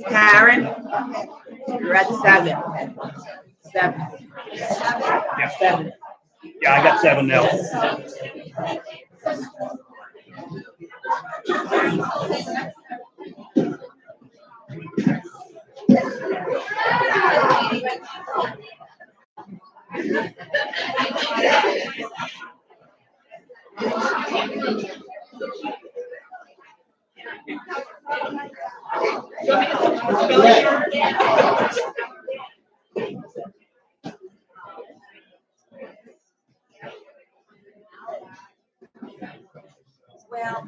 Karen, you're at 7. 7. Yeah. 7. Yeah, I got 7 now. Well,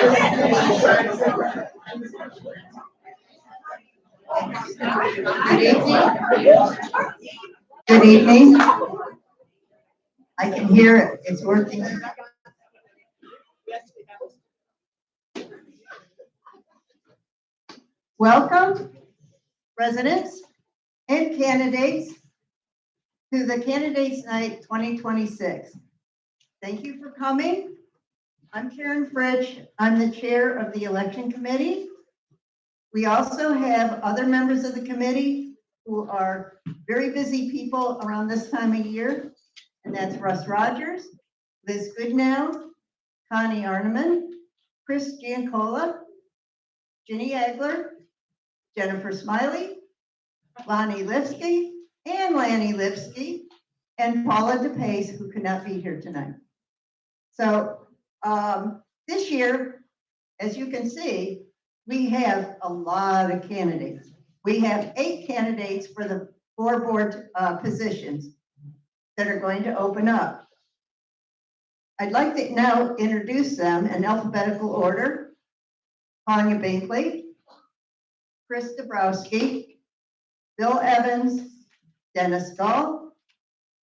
Good evening. Good evening. I can hear it. It's working. Welcome, residents and candidates, to the Candidates Night 2026. Thank you for coming. I'm Karen Fritsch. I'm the chair of the election committee. We also have other members of the committee who are very busy people around this time of year, and that's Russ Rogers, Liz Goodnow, Connie Arneman, Chris Giancola, Ginny Egler, Jennifer Smiley, Lonnie Lipsky, and Lanny Lipsky, and Paula DePace, who could not be here tonight. So this year, as you can see, we have a lot of candidates. We have 8 candidates for the 4 board positions that are going to open up. I'd like to now introduce them in alphabetical order. Tanya Binkley, Chris Dabrowski, Bill Evans, Dennis Gall,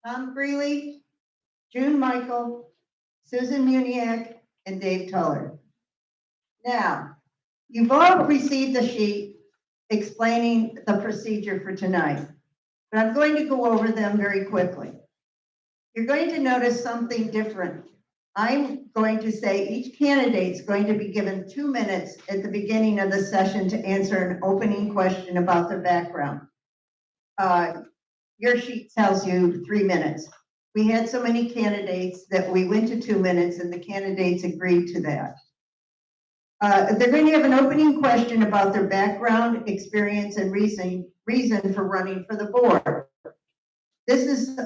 Tom Greeley, June Michael, Susan Muniak, and Dave Tuller. Now, you've all received a sheet explaining the procedure for tonight, but I'm going to go over them very quickly. You're going to notice something different. I'm going to say each candidate's going to be given 2 minutes at the beginning of the session to answer an opening question about their background. Your sheet tells you 3 minutes. We had so many candidates that we went to 2 minutes and the candidates agreed to that. They're going to have an opening question about their background, experience, and reason for running for the board. This is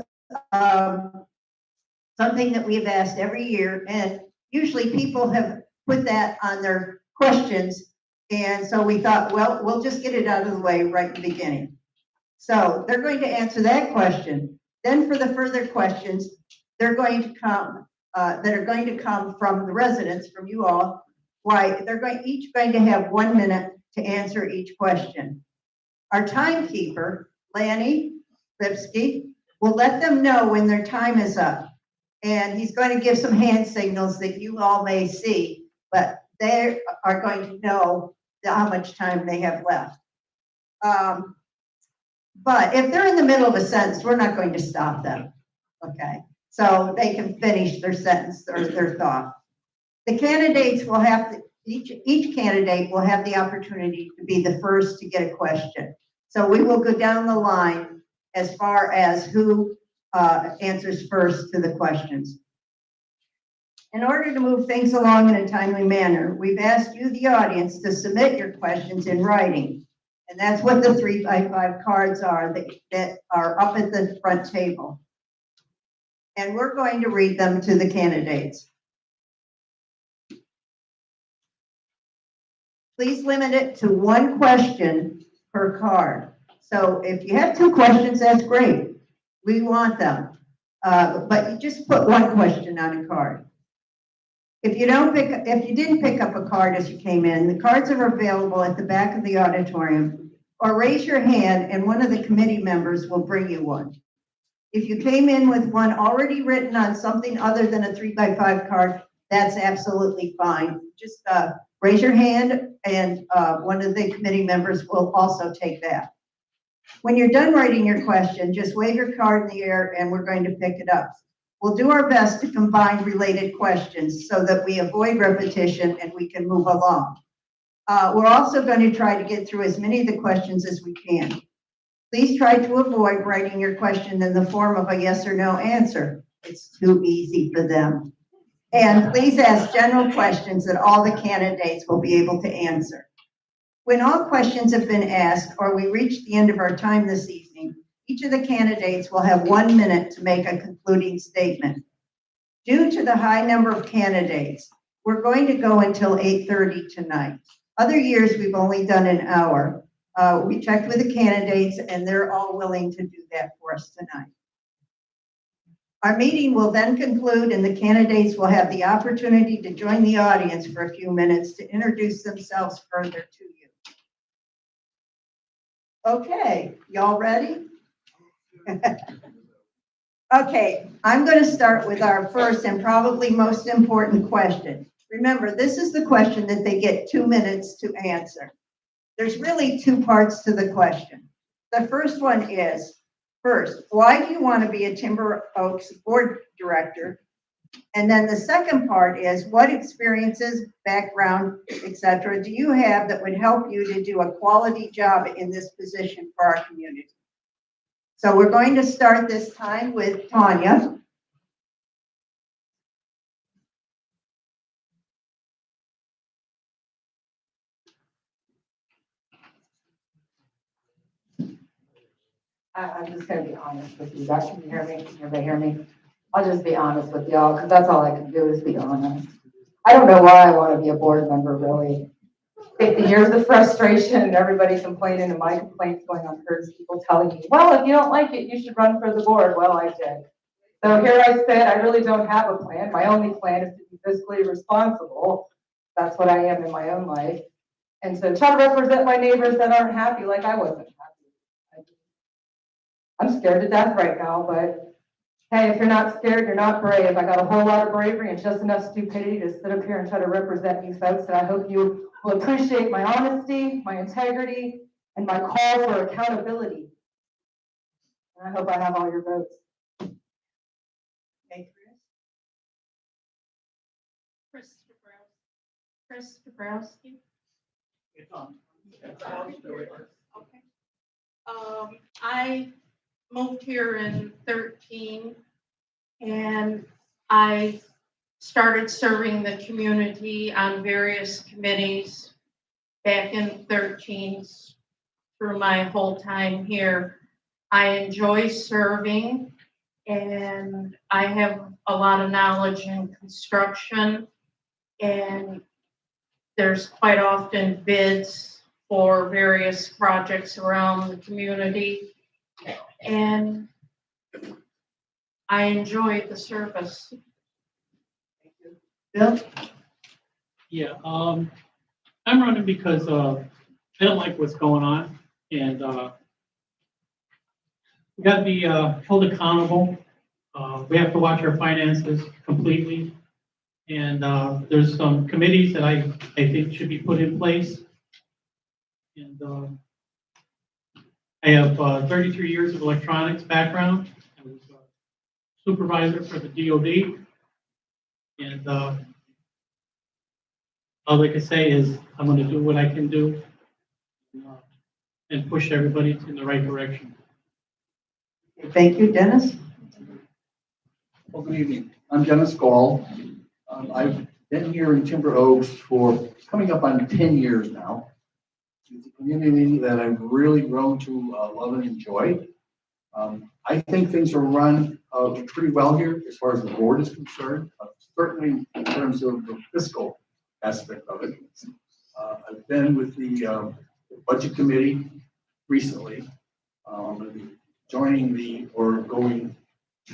something that we've asked every year, and usually people have put that on their questions, and so we thought, well, we'll just get it out of the way right in the beginning. So they're going to answer that question. Then for the further questions, they're going to come, that are going to come from the residents, from you all. Why, they're each going to have 1 minute to answer each question. Our timekeeper, Lanny Lipsky, will let them know when their time is up. And he's going to give some hand signals that you all may see, but they are going to know how much time they have left. But if they're in the middle of a sentence, we're not going to stop them, okay? So they can finish their sentence or their thought. The candidates will have to, each candidate will have the opportunity to be the first to get a question. So we will go down the line as far as who answers first to the questions. In order to move things along in a timely manner, we've asked you, the audience, to submit your questions in writing. And that's what the 3x5 cards are that are up at the front table. And we're going to read them to the candidates. Please limit it to 1 question per card. So if you have 2 questions, that's great. We want them. But you just put 1 question on a card. If you didn't pick up a card as you came in, the cards are available at the back of the auditorium, or raise your hand and one of the committee members will bring you one. If you came in with one already written on something other than a 3x5 card, that's absolutely fine. Just raise your hand and one of the committee members will also take that. When you're done writing your question, just wave your card in the air and we're going to pick it up. We'll do our best to combine related questions so that we avoid repetition and we can move along. We're also going to try to get through as many of the questions as we can. Please try to avoid writing your question in the form of a yes or no answer. It's too easy for them. And please ask general questions that all the candidates will be able to answer. When all questions have been asked or we reach the end of our time this evening, each of the candidates will have 1 minute to make a concluding statement. Due to the high number of candidates, we're going to go until 8:30 tonight. Other years, we've only done an hour. We checked with the candidates and they're all willing to do that for us tonight. Our meeting will then conclude and the candidates will have the opportunity to join the audience for a few minutes to introduce themselves further to you. Okay, y'all ready? Okay, I'm going to start with our first and probably most important question. Remember, this is the question that they get 2 minutes to answer. There's really two parts to the question. The first one is, first, why do you want to be a Timber Oaks board director? And then the second part is, what experiences, background, etc., do you have that would help you to do a quality job in this position for our community? So we're going to start this time with Tanya. I'm just gonna be honest with you. Guys, can you hear me? Can everybody hear me? I'll just be honest with y'all, because that's all I can do is be honest. I don't know why I want to be a board member, really. 50 years of frustration and everybody complaining and my complaints going on first, people telling me, well, if you don't like it, you should run for the board. Well, I did. So here I sit, I really don't have a plan. My only plan is to be fiscally responsible. That's what I am in my own life. And so try to represent my neighbors that aren't happy like I wasn't happy. I'm scared to death right now, but hey, if you're not scared, you're not brave. I got a whole lot of bravery and just enough stupidity to sit up here and try to represent you folks. And I hope you will appreciate my honesty, my integrity, and my call for accountability. And I hope I have all your votes. Okay, Chris Dabrowski. It's on. Okay. I moved here in 13 and I started serving the community on various committees back in 13 through my whole time here. I enjoy serving and I have a lot of knowledge in construction, and there's quite often bids for various projects around the community, and I enjoyed the service. Bill? Yeah, I'm running because I don't like what's going on, and we got to be held accountable. We have to watch our finances completely, and there's some committees that I think should be put in place. And I have 33 years of electronics background. I was a supervisor for the DOD, and all I can say is I'm going to do what I can do and push everybody in the right direction. Thank you, Dennis. Well, good evening. I'm Dennis Gall. I've been here in Timber Oaks for coming up on 10 years now. It's a community that I've really grown to love and enjoy. I think things are run pretty well here as far as the board is concerned, certainly in terms of the fiscal aspect of it. I've been with the budget committee recently. I'm going to be joining going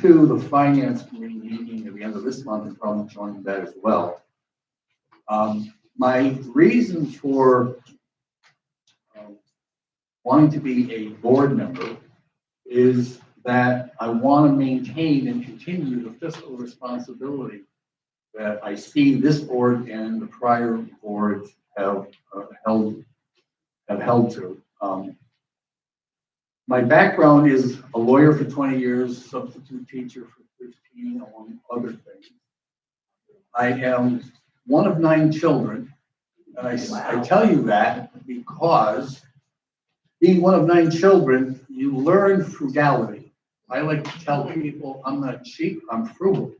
to the finance committee meeting at the end of this month and probably joining that as well. My reason for wanting to be a board member is that I want to maintain and continue the fiscal responsibility that I see this board and the prior boards have held to. My background is a lawyer for 20 years, substitute teacher for 15, among other things. I am one of 9 children, and I tell you that because being one of 9 children, you learn frugality. I like to tell people I'm not cheap, I'm frugal.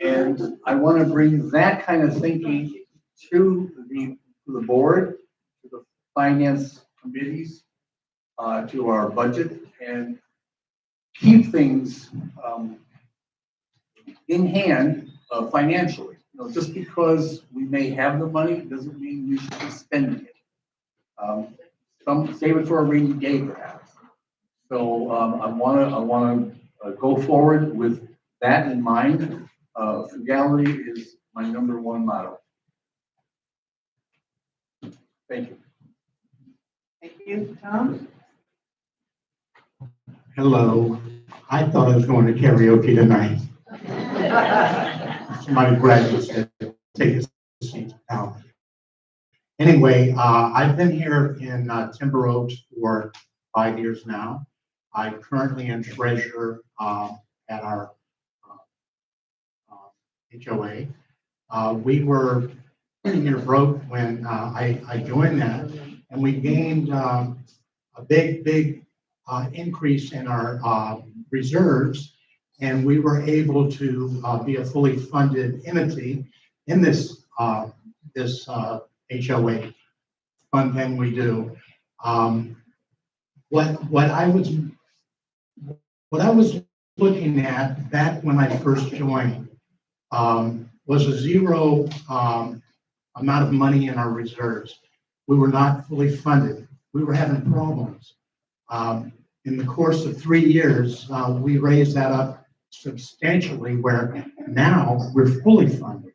And I want to bring that kind of thinking to the board, to the finance committees, to our budget, and keep things in hand financially. You know, just because we may have the money doesn't mean we should be spending it. Some save it for a rainy day, perhaps. So I want go forward with that in mind. Frugality is my number one motto. Thank you. Thank you, Tom. Hello. I thought I was going to karaoke tonight. Somebody gradually said, take a seat down. Anyway, I've been here in Timber Oaks for 5 years now. I currently am treasurer at our HOA. We were pretty near broke when I joined that, and we gained a big increase in our reserves, and we were able to be a fully funded entity in this HOA fund thing we do. What I was looking at back when I first joined was a zero amount of money in our reserves. We were not fully funded. We were having problems. In the course of 3 years, we raised that up substantially, where now we're fully funded.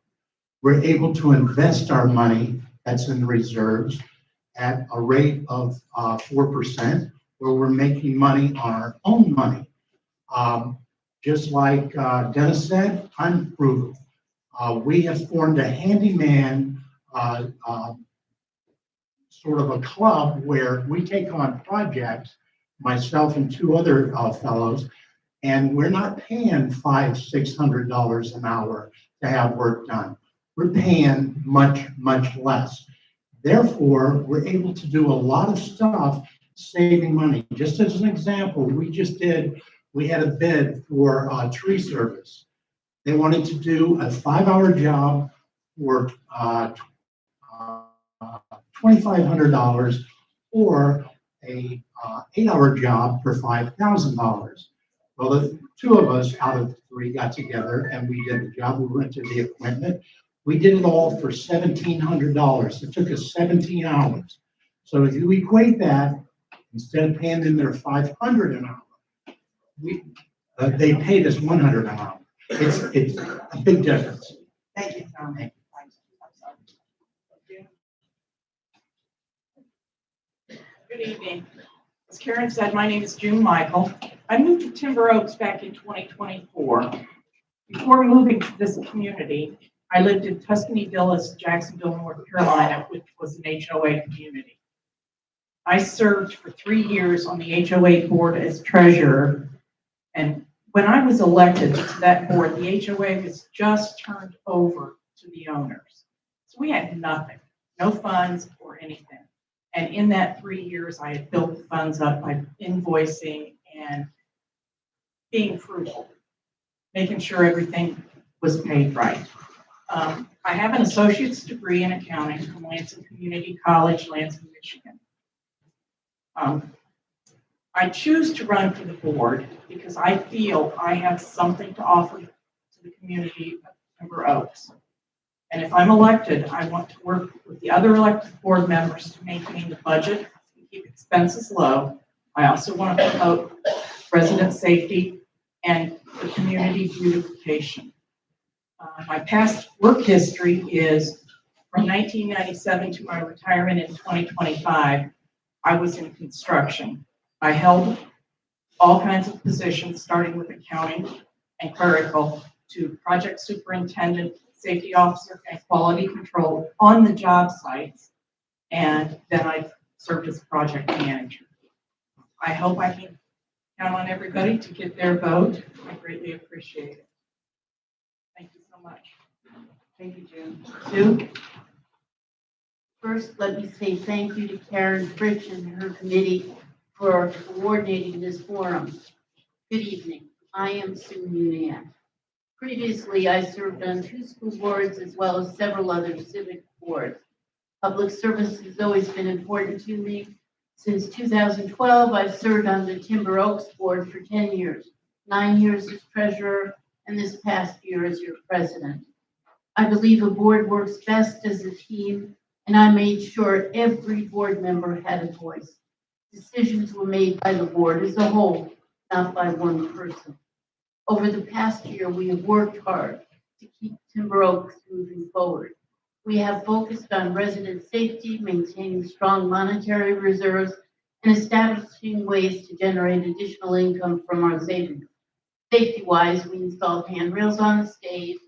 We're able to invest our money that's in reserves at a rate of 4%, where we're making money on our own money. Just like Dennis said, I'm frugal. We have formed a handyman sort of a club where we take on projects, myself and 2 other fellows, and we're not paying $500-600 an hour to have work done. We're paying much less. Therefore, we're able to do a lot of stuff saving money. Just as an example, we had a bid for tree service. They wanted to do a 5-hour job for $2,500 or a 8-hour job for $5,000. Well, the 2 of us out of 3 got together and we did the job. We rented the equipment. We did it all for $1,700. It took us 17 hours. So if you equate that, instead of paying them their $500 an hour, they paid us $100 an hour. It's a big difference. Thank you, Tom. Good evening. As Karen said, my name is June Michael. I moved to Timber Oaks back in 2024. Before moving to this community, I lived in Tuscany Villas, Jacksonville, North Carolina, which was an HOA community. I served for 3 years on the HOA board as treasurer, and when I was elected to that board, the HOA was just turned over to the owners. So we had nothing, no funds or anything. And in that 3 years, I had built the funds up by invoicing and being frugal, making sure everything was paid right. I have an associate's degree in accounting from Lansing Community College, Lansing, Michigan. I choose to run for the board because I feel I have something to offer to the community of Timber Oaks. And if I'm elected, I want to work with the other elected board members to maintain the budget and keep expenses low. I also want to promote resident safety and the community beautification. My past work history is from 1997 to my retirement in 2025. I was in construction. I held all kinds of positions, starting with accounting and clerical to project superintendent, safety officer, and quality control on the job sites. And then I served as project manager. I hope I can count on everybody to get their vote. I greatly appreciate it. Thank you so much. Thank you, June. Sue? First, let me say thank you to Karen Fritsch and her committee for coordinating this forum. Good evening. I am Sue Muniak. Previously, I served on 2 school boards as well as several other civic boards. Public service has always been important to me. Since 2012, I've served on the Timber Oaks board for 10 years, 9 years as treasurer, and this past year as your president. I believe a board works best as a team, and I made sure every board member had a voice. Decisions were made by the board as a whole, not by one person. Over the past year, we have worked hard to keep Timber Oaks moving forward. We have focused on resident safety, maintaining strong monetary reserves, and establishing ways to generate additional income from our savings. Safety-wise, we installed handrails on the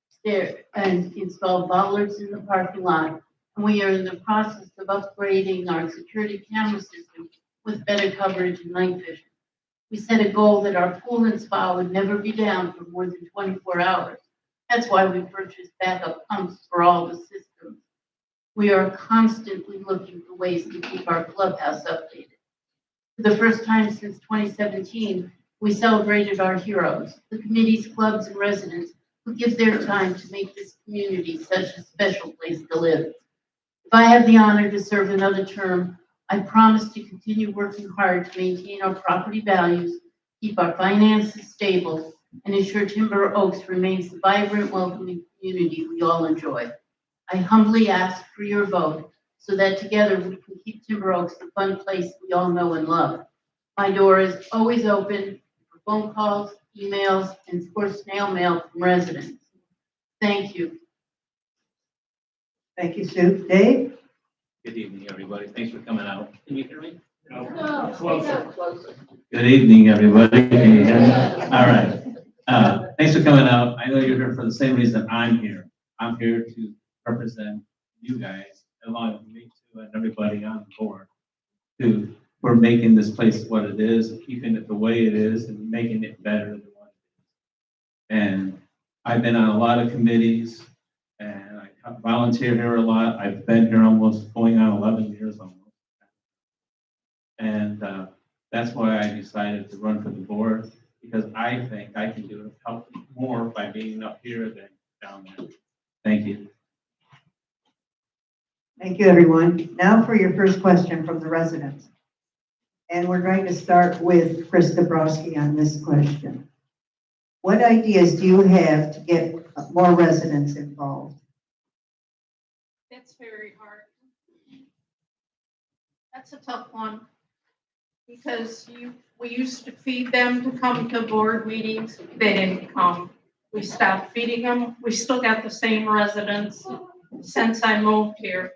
stair and installed bollards in the parking lot. And we are in the process of upgrading our security camera system with better coverage and night vision. We set a goal that our pool and spa would never be down for more than 24 hours. That's why we purchased backup pumps for all the systems. We are constantly looking for ways to keep our clubhouse updated. For the first time since 2017, we celebrated our heroes, the committees, clubs, and residents who give their time to make this community such a special place to live. If I have the honor to serve another term, I promise to continue working hard to maintain our property values, keep our finances stable, and ensure Timber Oaks remains the vibrant, welcoming community we all enjoy. I humbly ask for your vote so that together we can keep Timber Oaks the fun place we all know and love. My door is always open for phone calls, emails, and of course, snail mail from residents. Thank you. Thank you, Sue. Dave? Good evening, everybody. Thanks for coming out. Can you hear me? No, closer. Good evening, everybody. Can you hear me? All right. Thanks for coming out. I know you're here for the same reason I'm here. I'm here to represent you guys, along with me too, and everybody on the board, for making this place what it is, keeping it the way it is, and making it better than what it is. And I've been on a lot of committees, and I volunteer here a lot. I've been here almost going on 11 years almost. And that's why I decided to run for the board, because I think I can do help more by being up here than down there. Thank you. Thank you, everyone. Now for your first question from the residents. And we're going to start with Chris Dabrowski on this question. What ideas do you have to get more residents involved? That's very hard. That's a tough one. Because we used to feed them to come to board meetings. They didn't come. We stopped feeding them. We still got the same residents since I moved here.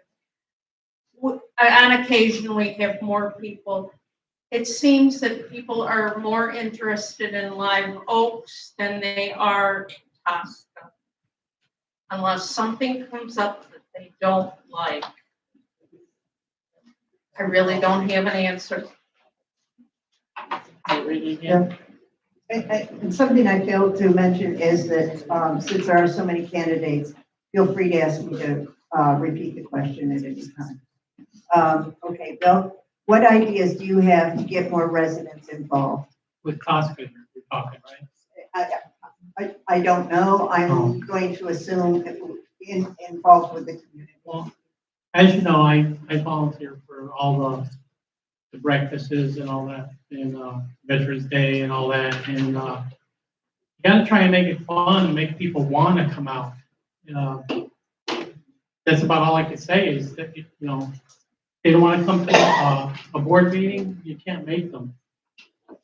On occasion, we have more people. It seems that people are more interested in Live Oaks than they are Tosca. Unless something comes up that they don't like. I really don't have an answer. And something I failed to mention is that since there are so many candidates, feel free to ask me to repeat the question at any time. Okay, Bill, what ideas do you have to get more residents involved? With Tosca, you're talking, right? I don't know. I'm going to assume involved with the community. Well, as you know, I volunteer for all the breakfasts and all that, and Veterans Day and all that, and you gotta try and make it fun, and make people want to come out. That's about all I can say is that, you know, they don't want to come to a board meeting, you can't make them.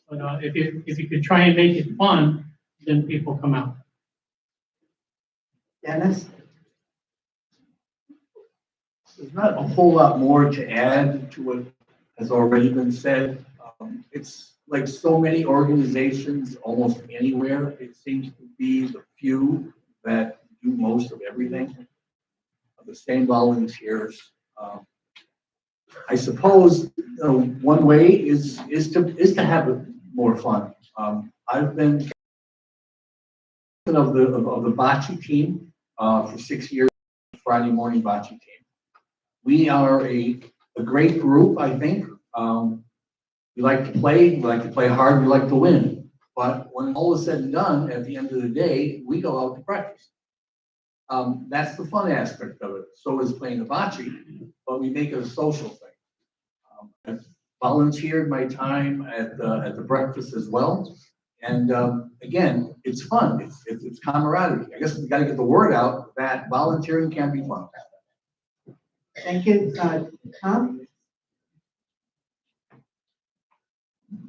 But if you could try and make it fun, then people come out. Dennis? There's not a whole lot more to add to what has already been said. It's like so many organizations, almost anywhere, it seems to be the few that do most of everything. The same volunteers. I suppose, you know, one way is to have it more fun. I've been of the bocce team for 6 years, Friday morning bocce team. We are a great group, I think. We like to play hard, we like to win. But when all is said and done, at the end of the day, we go out to breakfast. That's the fun aspect of it. So is playing the bocce, but we make it a social thing. I've volunteered my time at the breakfast as well. And again, it's fun. It's camaraderie. I guess we got to get the word out that volunteering can be fun. Thank you. Tom?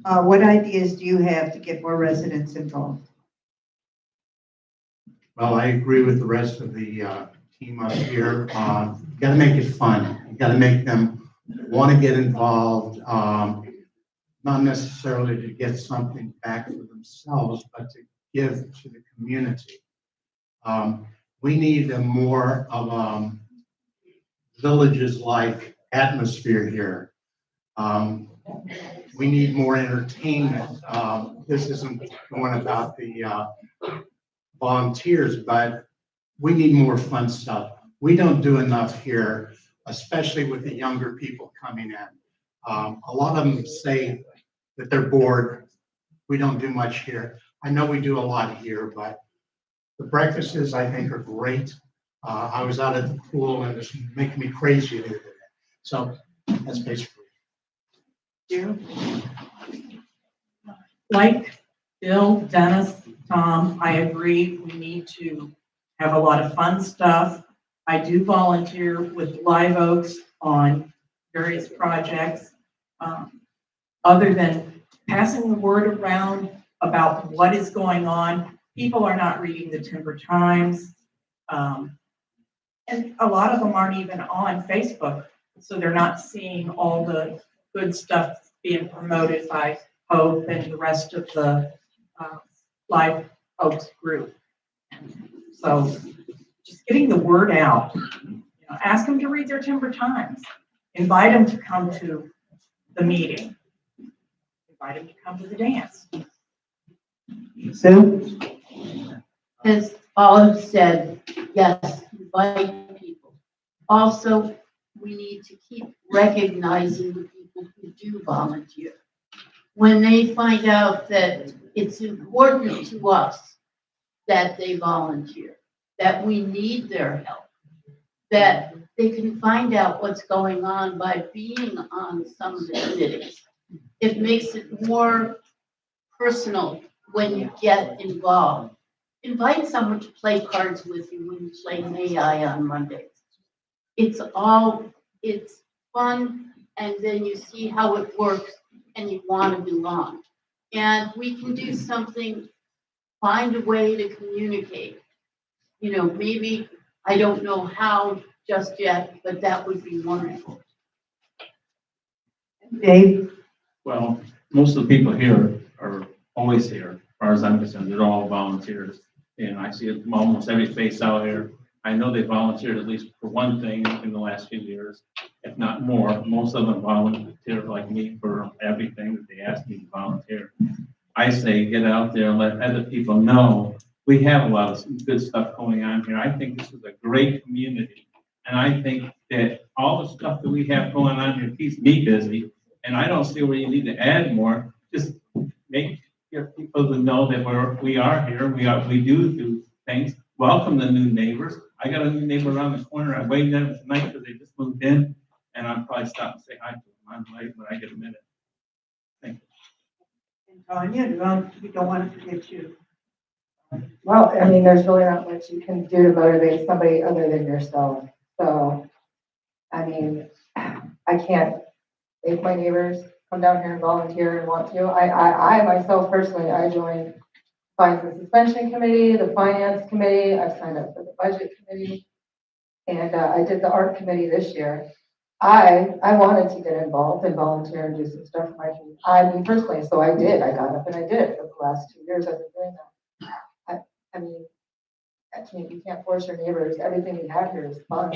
What ideas do you have to get more residents involved? Well, I agree with the rest of the team up here. You gotta make it fun. You gotta make them want to get involved, not necessarily to get something back for themselves, but to give to the community. We need a more of villages-like atmosphere here. We need more entertainment. This isn't going about the volunteers, but we need more fun stuff. We don't do enough here, especially with the younger people coming in. A lot of them say that they're bored. We don't do much here. I know we do a lot here, but the breakfasts, I think, are great. I was out at the pool and it's making me crazy to do that. So that's basically. Like Bill, Dennis, Tom, I agree, we need to have a lot of fun stuff. I do volunteer with Live Oaks on various projects. Other than passing the word around about what is going on, people are not reading the Timber Times. And a lot of them aren't even on Facebook, so they're not seeing all the good stuff being promoted by Hope and the rest of the Live Oaks group. So just getting the word out, ask them to read their Timber Times, invite them to come to the meeting, invite them to come to the dance. Sue? As Olive said, yes, invite people. Also, we need to keep recognizing the people who do volunteer. When they find out that it's important to us that they volunteer, that we need their help, that they can find out what's going on by being on some of the committees. It makes it more personal when you get involved. Invite someone to play cards with you when you play May I on Mondays. It's fun, and then you see how it works and you want to belong. And we can do something, find a way to communicate. Maybe, I don't know how just yet, but that would be wonderful. Dave? Well, most of the people here are always here, as far as I'm concerned. They're all volunteers. And I see it from almost every face out here. I know they volunteered at least for one thing in the last few years, if not more. Most of them volunteer like me for everything that they ask me to volunteer. I say, get out there and let other people know we have a lot of good stuff going on here. I think this is a great community. And I think that all the stuff that we have going on here keeps me busy. And I don't see where you need to add more. Just make your people to know that we are here. We do things. Welcome the new neighbors. I got a new neighbor around the corner. I waited them tonight because they just moved in, and I'll probably stop and say hi to them. I'm late, but I get a minute. Thank you. And Tanya, we don't want to forget you. Well, I mean, there's really not much you can do to motivate somebody other than yourself. So, I mean, I can't make my neighbors come down here and volunteer and want to. I myself personally, I joined Fines and Suspension Committee, the Finance Committee. I've signed up for the Budget Committee, and I did the Art Committee this year. I wanted to get involved and volunteer and do some stuff for my community. I mean, personally, so I did. I got up and I did it for the last 2 years. I've been doing that. I mean, you can't force your neighbors. Everything we have here is fun.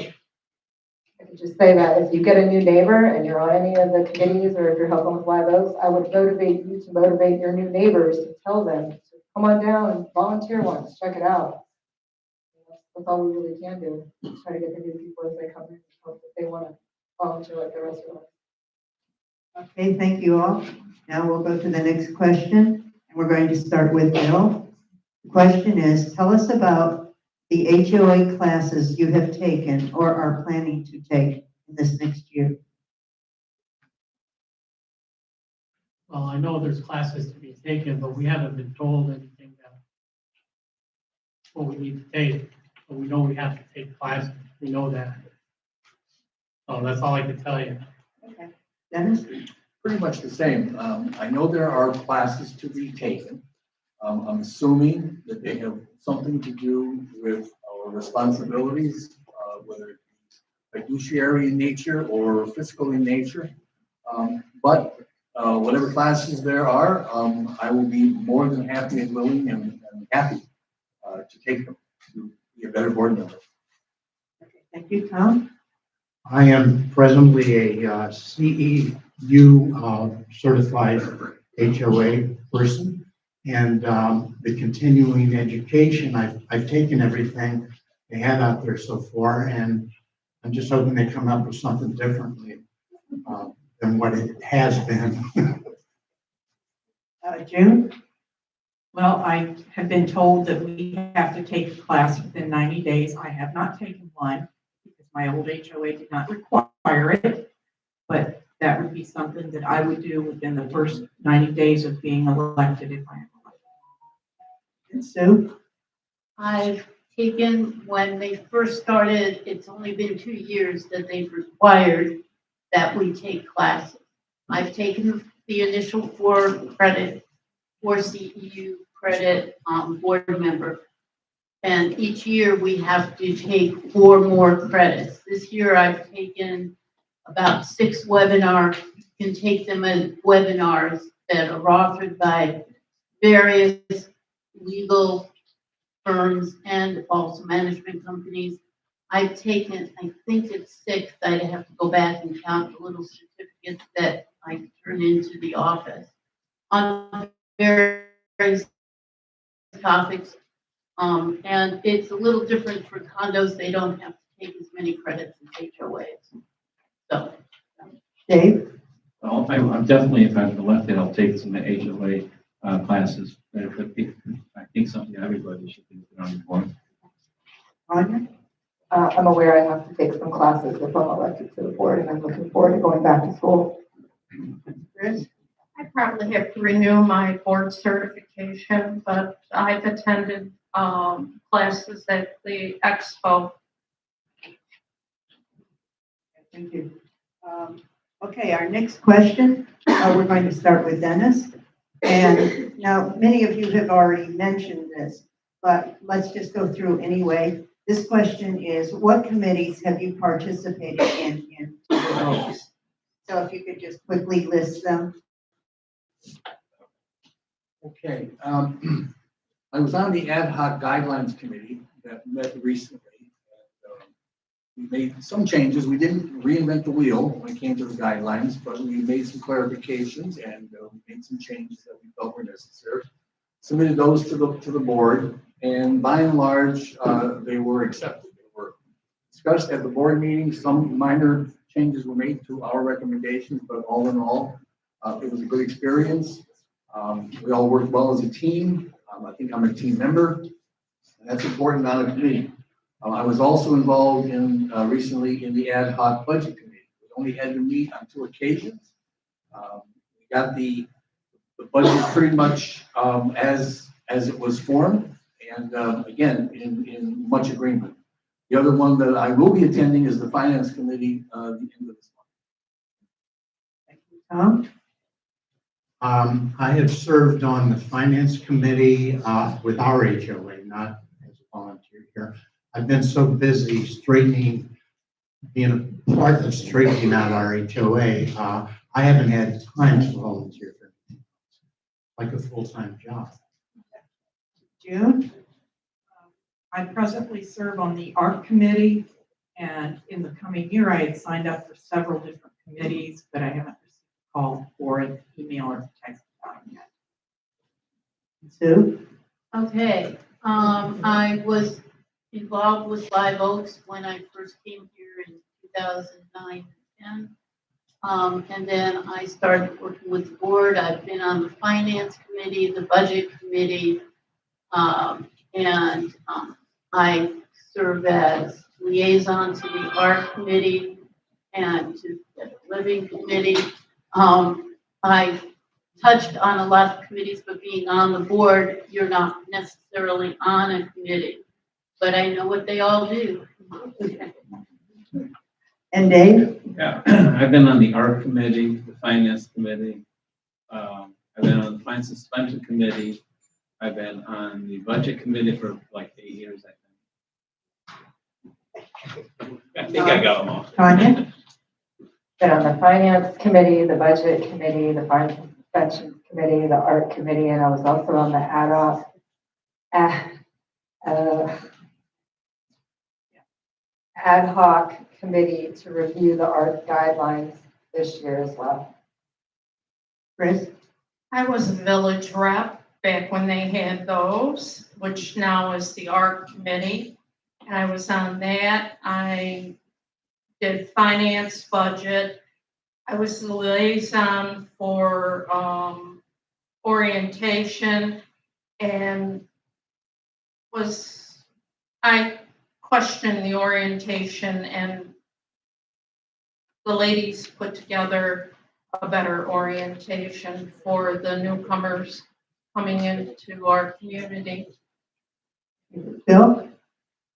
I could just say that if you get a new neighbor and you're on any of the committees or if you're helping with Live Oaks, I would motivate you to motivate your new neighbors to tell them, to come on down and volunteer once, check it out. That's all we really can do. Try to get the new people as they come in, hope that they want to volunteer like the rest of us. Okay, thank you all. Now we'll go to the next question, and we're going to start with Bill. The question is, tell us about the HOA classes you have taken or are planning to take in this next year. Well, I know there's classes to be taken, but we haven't been told anything that what we need to take. But we know we have to take classes. We know that. So that's all I can tell you. Okay. Dennis? Pretty much the same. I know there are classes to be taken. I'm assuming that they have something to do with our responsibilities, whether it be fiduciary in nature or fiscal in nature. But whatever classes there are, I will be more than happy and willing and happy to take them to be a better board member. Okay, thank you, Tom. I am presently a CEU certified HOA person. And the continuing education, I've taken everything they had out there so far, and I'm just hoping they come up with something differently than what it has been. June? Well, I have been told that we have to take a class within 90 days. I have not taken one because my old HOA did not require it. But that would be something that I would do within the first 90 days of being elected if I am elected. And Sue? I've taken, when they first started, it's only been 2 years that they've required that we take classes. I've taken the initial 4 credit, 4 CEU credit board member. And each year we have to take 4 more credits. This year I've taken about 6 webinars. You can take them as webinars that are offered by various legal firms and also management companies. I've taken, I think it's 6. I'd have to go back and count the little certificates that I turn into the office on various topics. And it's a little different for condos. They don't have to take as many credits as HOAs. So, Dave? Well, I'm definitely, if I'm elected, I'll take some HOA classes. I think something everybody should be on the board. Roger? I'm aware I have to take some classes if I'm elected to the board, and I'm looking forward to going back to school. Chris? I probably have to renew my board certification, but I've attended classes at the expo. Thank you. Okay, our next question, we're going to start with Dennis. And now, many of you have already mentioned this, but let's just go through anyway. This question is, what committees have you participated in Timber Oaks? So if you could just quickly list them. Okay, I was on the ad hoc guidelines committee that met recently. We made some changes. We didn't reinvent the wheel when it came to the guidelines, but we made some clarifications and made some changes that we felt were necessary. Submitted those to the board, and by and large, they were accepted. They were discussed at the board meeting. Some minor changes were made to our recommendations, but all in all, it was a good experience. We all worked well as a team. I think I'm a team member, and that's important on a committee. I was also involved in recently in the ad hoc budget committee. We only had to meet on 2 occasions. We got the budget pretty much as it was formed, and again in much agreement. The other one that I will be attending is the finance committee the end of this month. Thank you, Tom. I have served on the finance committee with our HOA, not as a volunteer here. I've been so busy being a part of straightening out our HOA. I haven't had time to volunteer for anything else, like a full-time job. June? I presently serve on the art committee, and in the coming year, I had signed up for several different committees, but I haven't received a call or an email or text about them yet. Sue? okay, I was involved with Live Oaks when I first came here in 2009 and 10. And then I started working with the board. I've been on the finance committee, the budget committee, and I serve as liaison to the art committee and to the living committee. I touched on a lot of committees, but being on the board, you're not necessarily on a committee, but I know what they all do. And Dave? Yeah, I've been on the art committee, the finance committee. I've been on the finance suspension committee, I've been on the budget committee for like 8 years, I think. I think I got them all. Tanya? Been on the finance committee, the budget committee, the fire suspension committee, the art committee, and I was also on the ad hoc committee to review the art guidelines this year as well. Chris? I was a village rep back when they had those, which now is the art committee. And I was on that. I did finance, budget. I was the liaison for orientation and I questioned the orientation, and the ladies put together a better orientation for the newcomers coming into our community. Bill?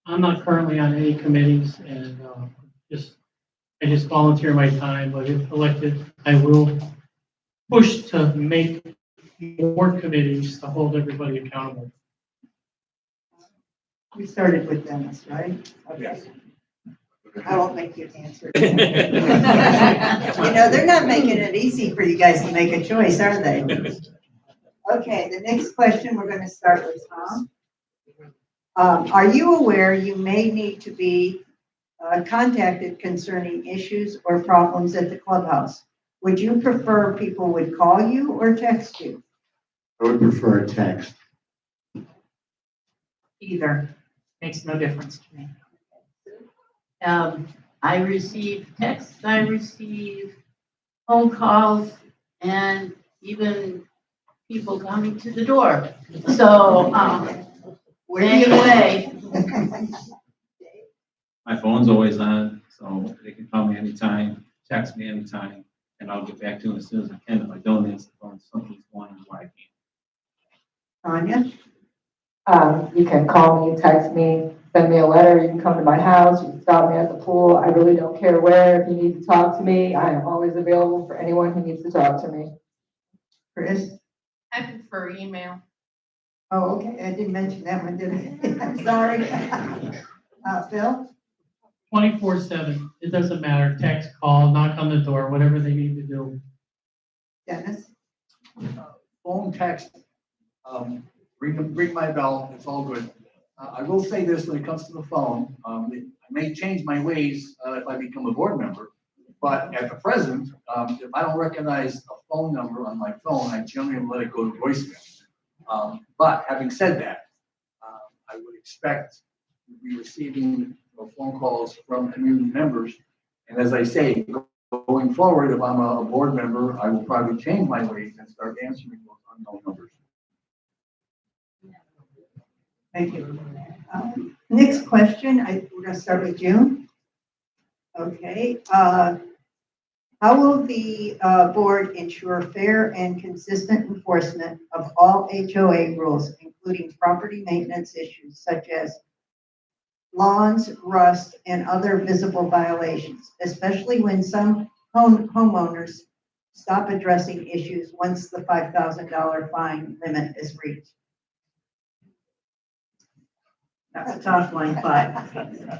I'm not currently on any committees and I just volunteer my time, but if elected, I will push to make more committees to hold everybody accountable. We started with Dennis, right? Okay. I won't make you answer. You know, they're not making it easy for you guys to make a choice, are they? Okay, the next question, we're going to start with Tom. Are you aware you may need to be contacted concerning issues or problems at the clubhouse? Would you prefer people would call you or text you? I would prefer a text. Either, makes no difference to me. I receive texts, I receive phone calls, and even people coming to the door. So, anyway, My phone's always on, so they can call me anytime, text me anytime, and I'll get back to them as soon as I can. If I don't answer the phone, something's going on why I can't. Tanya? You can call me, text me, send me a letter, you can come to my house, you can stop me at the pool. I really don't care where. If you need to talk to me, I am always available for anyone who needs to talk to me. Chris? I prefer email. Oh, okay, I didn't mention that one, did I? I'm sorry. Phil? 24/7, it doesn't matter, text, call, knock on the door, whatever they need to do. Dennis? Phone, text, ring my bell, it's all good. I will say this when it comes to the phone, I may change my ways if I become a board member, but at the present, if I don't recognize a phone number on my phone, I generally let it go to voicemail. But having said that, I would expect to be receiving phone calls from community members. And as I say, going forward, if I'm a board member, I will probably change my ways and start answering those unknown numbers. Thank you. Next question, we're going to start with June. Okay. How will the board ensure fair and consistent enforcement of all HOA rules, including property maintenance issues such as lawns, rust, and other visible violations, especially when some homeowners stop addressing issues once the $5,000 fine limit is reached? That's a tough one, but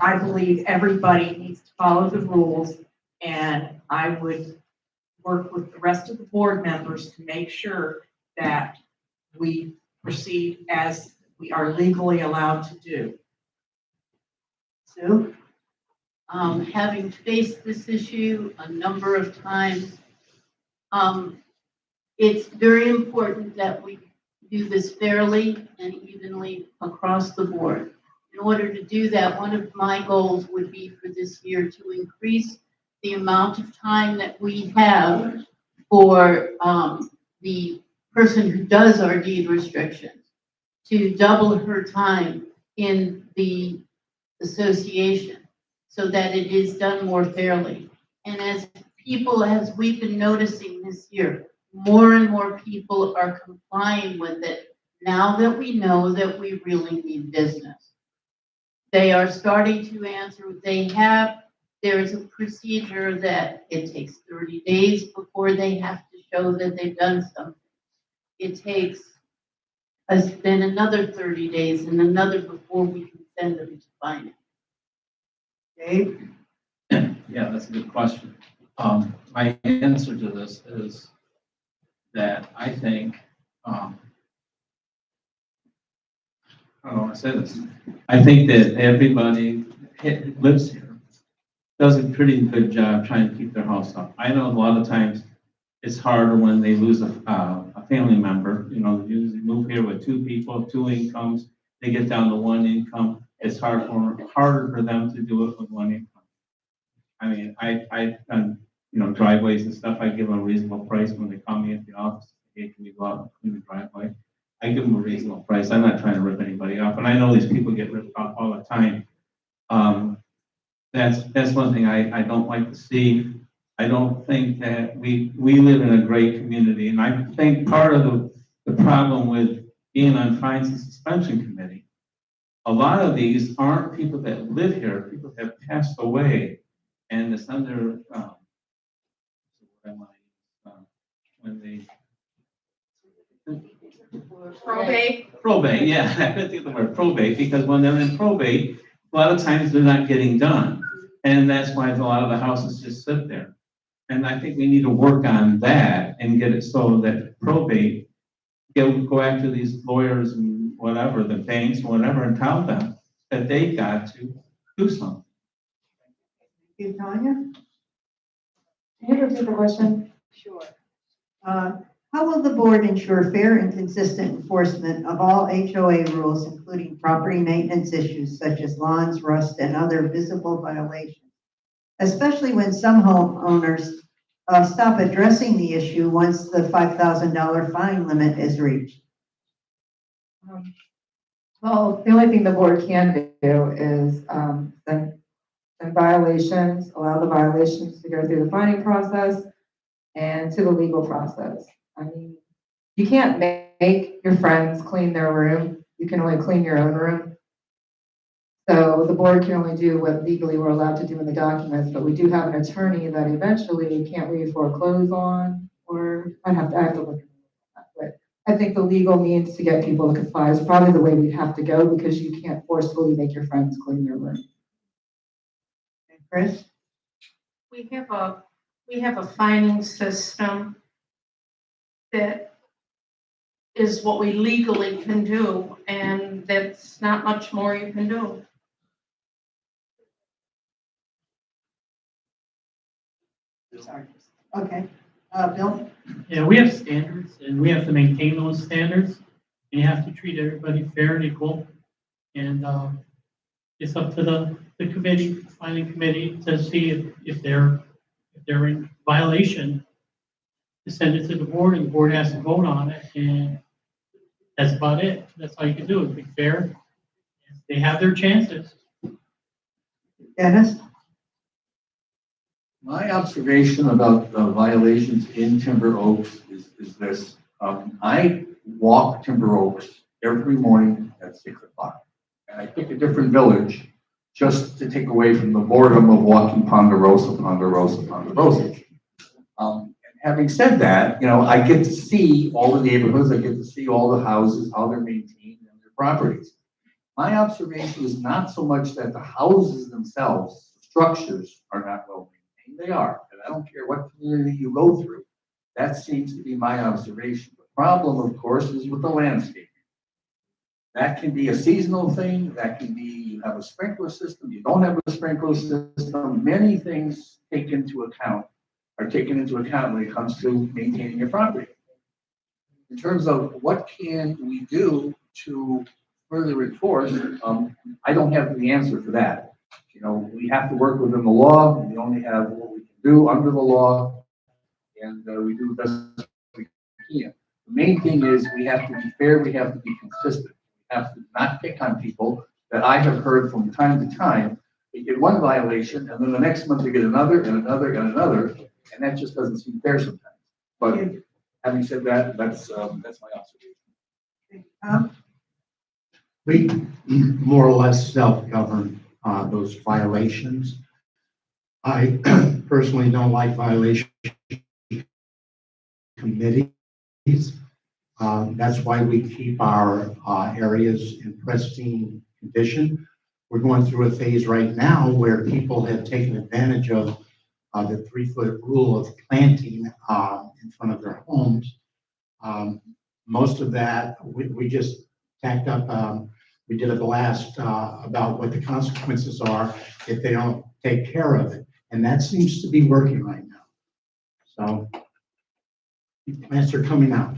I believe everybody needs to follow the rules, and I would work with the rest of the board members to make sure that we proceed as we are legally allowed to do. Sue? having faced this issue a number of times, it's very important that we do this fairly and evenly across the board. In order to do that, one of my goals would be for this year to increase the amount of time that we have for the person who does our deed restrictions, to double her time in the association so that it is done more fairly. And as we've been noticing this year, more and more people are complying with it now that we know that we really need business. They are starting to answer. There's a procedure that it takes 30 days before they have to show that they've done something. It takes then another 30 days and another before we can send them to finance. Dave? Yeah, that's a good question. My answer to this is that I think, I don't want to say this. I think that everybody lives here does a pretty good job trying to keep their house up. I know a lot of times it's harder when they lose a family member. You know, they usually move here with two people, two incomes. They get down to one income. It's harder for them to do it with one income. I mean, I've done, driveways and stuff. I give them a reasonable price when they call me at the office. Hey, can you go out and clean the driveway? I give them a reasonable price. I'm not trying to rip anybody off, and I know these people get ripped off all the time. That's one thing I don't like to see. I don't think that we live in a great community, and I think part of the problem with being on Fines and Suspension Committee, a lot of these aren't people that live here. People have passed away, and it's under when they probate, yeah, I couldn't think of the word probate, because when they're in probate, a lot of times they're not getting done. And that's why a lot of the houses just sit there. And I think we need to work on that and get it so that probate, go after these lawyers and whatever, the banks, whatever, and tell them that they got to do something. You, Tanya? Can you repeat the question? Sure. How will the board ensure fair and consistent enforcement of all HOA rules, including property maintenance issues such as lawns, rust, and other visible violations, especially when some homeowners stop addressing the issue once the $5,000 fine limit is reached? Well, the only thing the board can do is send violations, allow the violations to go through the fining process and to the legal process. I mean, you can't make your friends clean their room. You can only clean your own room. So the board can only do what legally we're allowed to do in the documents, but we do have an attorney that eventually can't we foreclose on, or I have to look at that. But I think the legal means to get people to comply is probably the way we have to go, because you can't forcefully make your friends clean their room. And Chris? We have a fining system that is what we legally can do, and that's not much more you can do. Sorry. Okay. Bill? Yeah, we have standards, and we have to maintain those standards. And you have to treat everybody fair and equal. And it's up to the committee, the filing committee, to see if they're in violation, to send it to the board, and the board has to vote on it. And that's about it. That's all you can do, is be fair. They have their chances. Dennis? My observation about the violations in Timber Oaks is this. I walk Timber Oaks every morning at 6 o'clock. And I pick a different village just to take away from the boredom of walking Ponderosa. And having said that, I get to see all the neighborhoods, I get to see all the houses, how they're maintained and their properties. My observation is not so much that the houses themselves, the structures are not well maintained. They are, and I don't care what community you go through. That seems to be my observation. The problem, of course, is with the landscape. That can be a seasonal thing. That can be you have a sprinkler system, you don't have a sprinkler system. Many things are taken into account when it comes to maintaining your property. In terms of what can we do to further enforce, I don't have the answer for that. We have to work within the law. We only have what we can do under the law, and we do the best we can. The main thing is we have to be fair. We have to be consistent. We have to not pick on people that I have heard from time to time. They get one violation, and then the next month they get another and another and another, and that just doesn't seem fair sometimes. But having said that, that's my observation. We more or less self-govern those violations. I personally don't like violation committees. That's why we keep our areas in pristine condition. We're going through a phase right now where people have taken advantage of the 3-foot rule of planting in front of their homes. Most of that, we just tacked up, we did a blast about what the consequences are if they don't take care of it. And that seems to be working right now. So plants are coming out.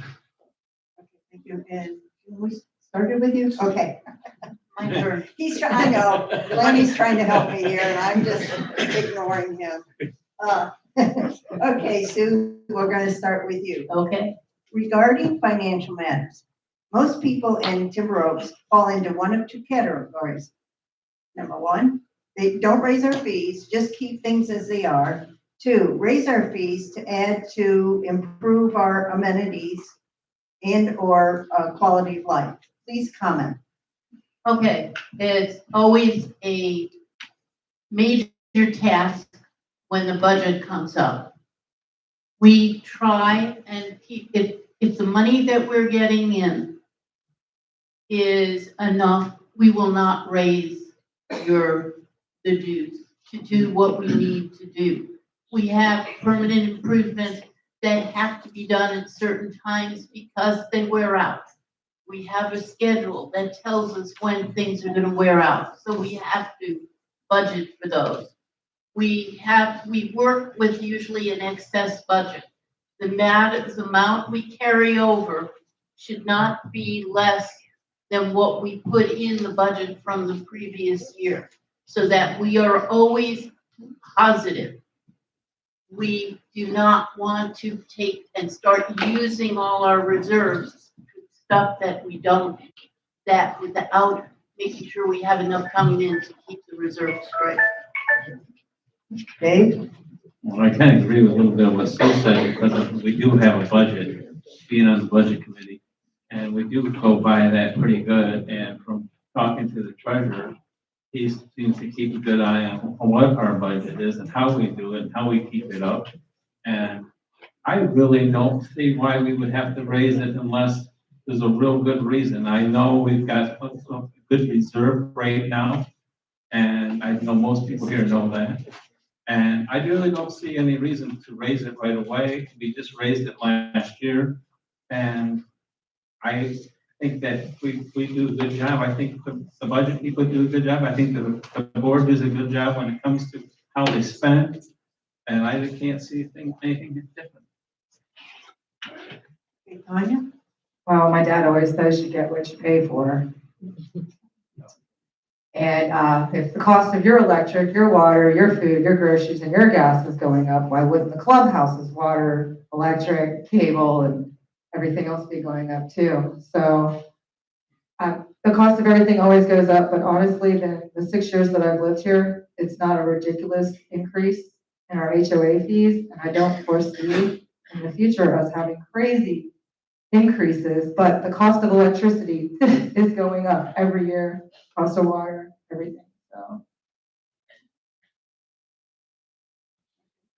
Thank you. And we started with you? Okay. My turn. He's trying, I know, Lenny's trying to help me here and I'm just ignoring him. Okay, Sue, we're going to start with you. Okay, Regarding financial matters, most people in Timber Oaks fall into one of two categories. Number one, they don't raise our fees, just keep things as they are. 2, raise our fees to add to improve our amenities and or quality of life. Please comment. okay. It's always a major task when the budget comes up. We try and keep, if the money that we're getting in is enough, we will not raise the dues to do what we need to do. We have permanent improvements that have to be done at certain times because they wear out. We have a schedule that tells us when things are going to wear out, so we have to budget for those. We work with usually an excess budget. The amount we carry over should not be less than what we put in the budget from the previous year, so that we are always positive. We do not want to take and start using all our reserves for stuff that we don't, that without making sure we have enough coming in to keep the reserves straight. Dave? Well, I kind of agree with a little bit of what Sue said, because we do have a budget, being on the budget committee, and we do go by that pretty good. And from talking to the treasurer, he seems to keep a good eye on what our budget is and how we do it, and how we keep it up. And I really don't see why we would have to raise it unless there's a real good reason. I know we've got a good reserve right now, and I know most people here know that. And I really don't see any reason to raise it right away. We just raised it last year. And I think that we do a good job. I think the budget people do a good job. I think the board does a good job when it comes to how they spend. And I can't see anything different. Okay, Tanya? Well, my dad always says you get what you pay for. And if the cost of your electric, your water, your food, your groceries, and your gas is going up, why wouldn't the clubhouse's water, electric, cable, and everything else be going up too? So the cost of everything always goes up, but honestly, the 6 years that I've lived here, it's not a ridiculous increase in our HOA fees, and I don't foresee in the future us having crazy increases, but the cost of electricity is going up every year, cost of water, everything, so.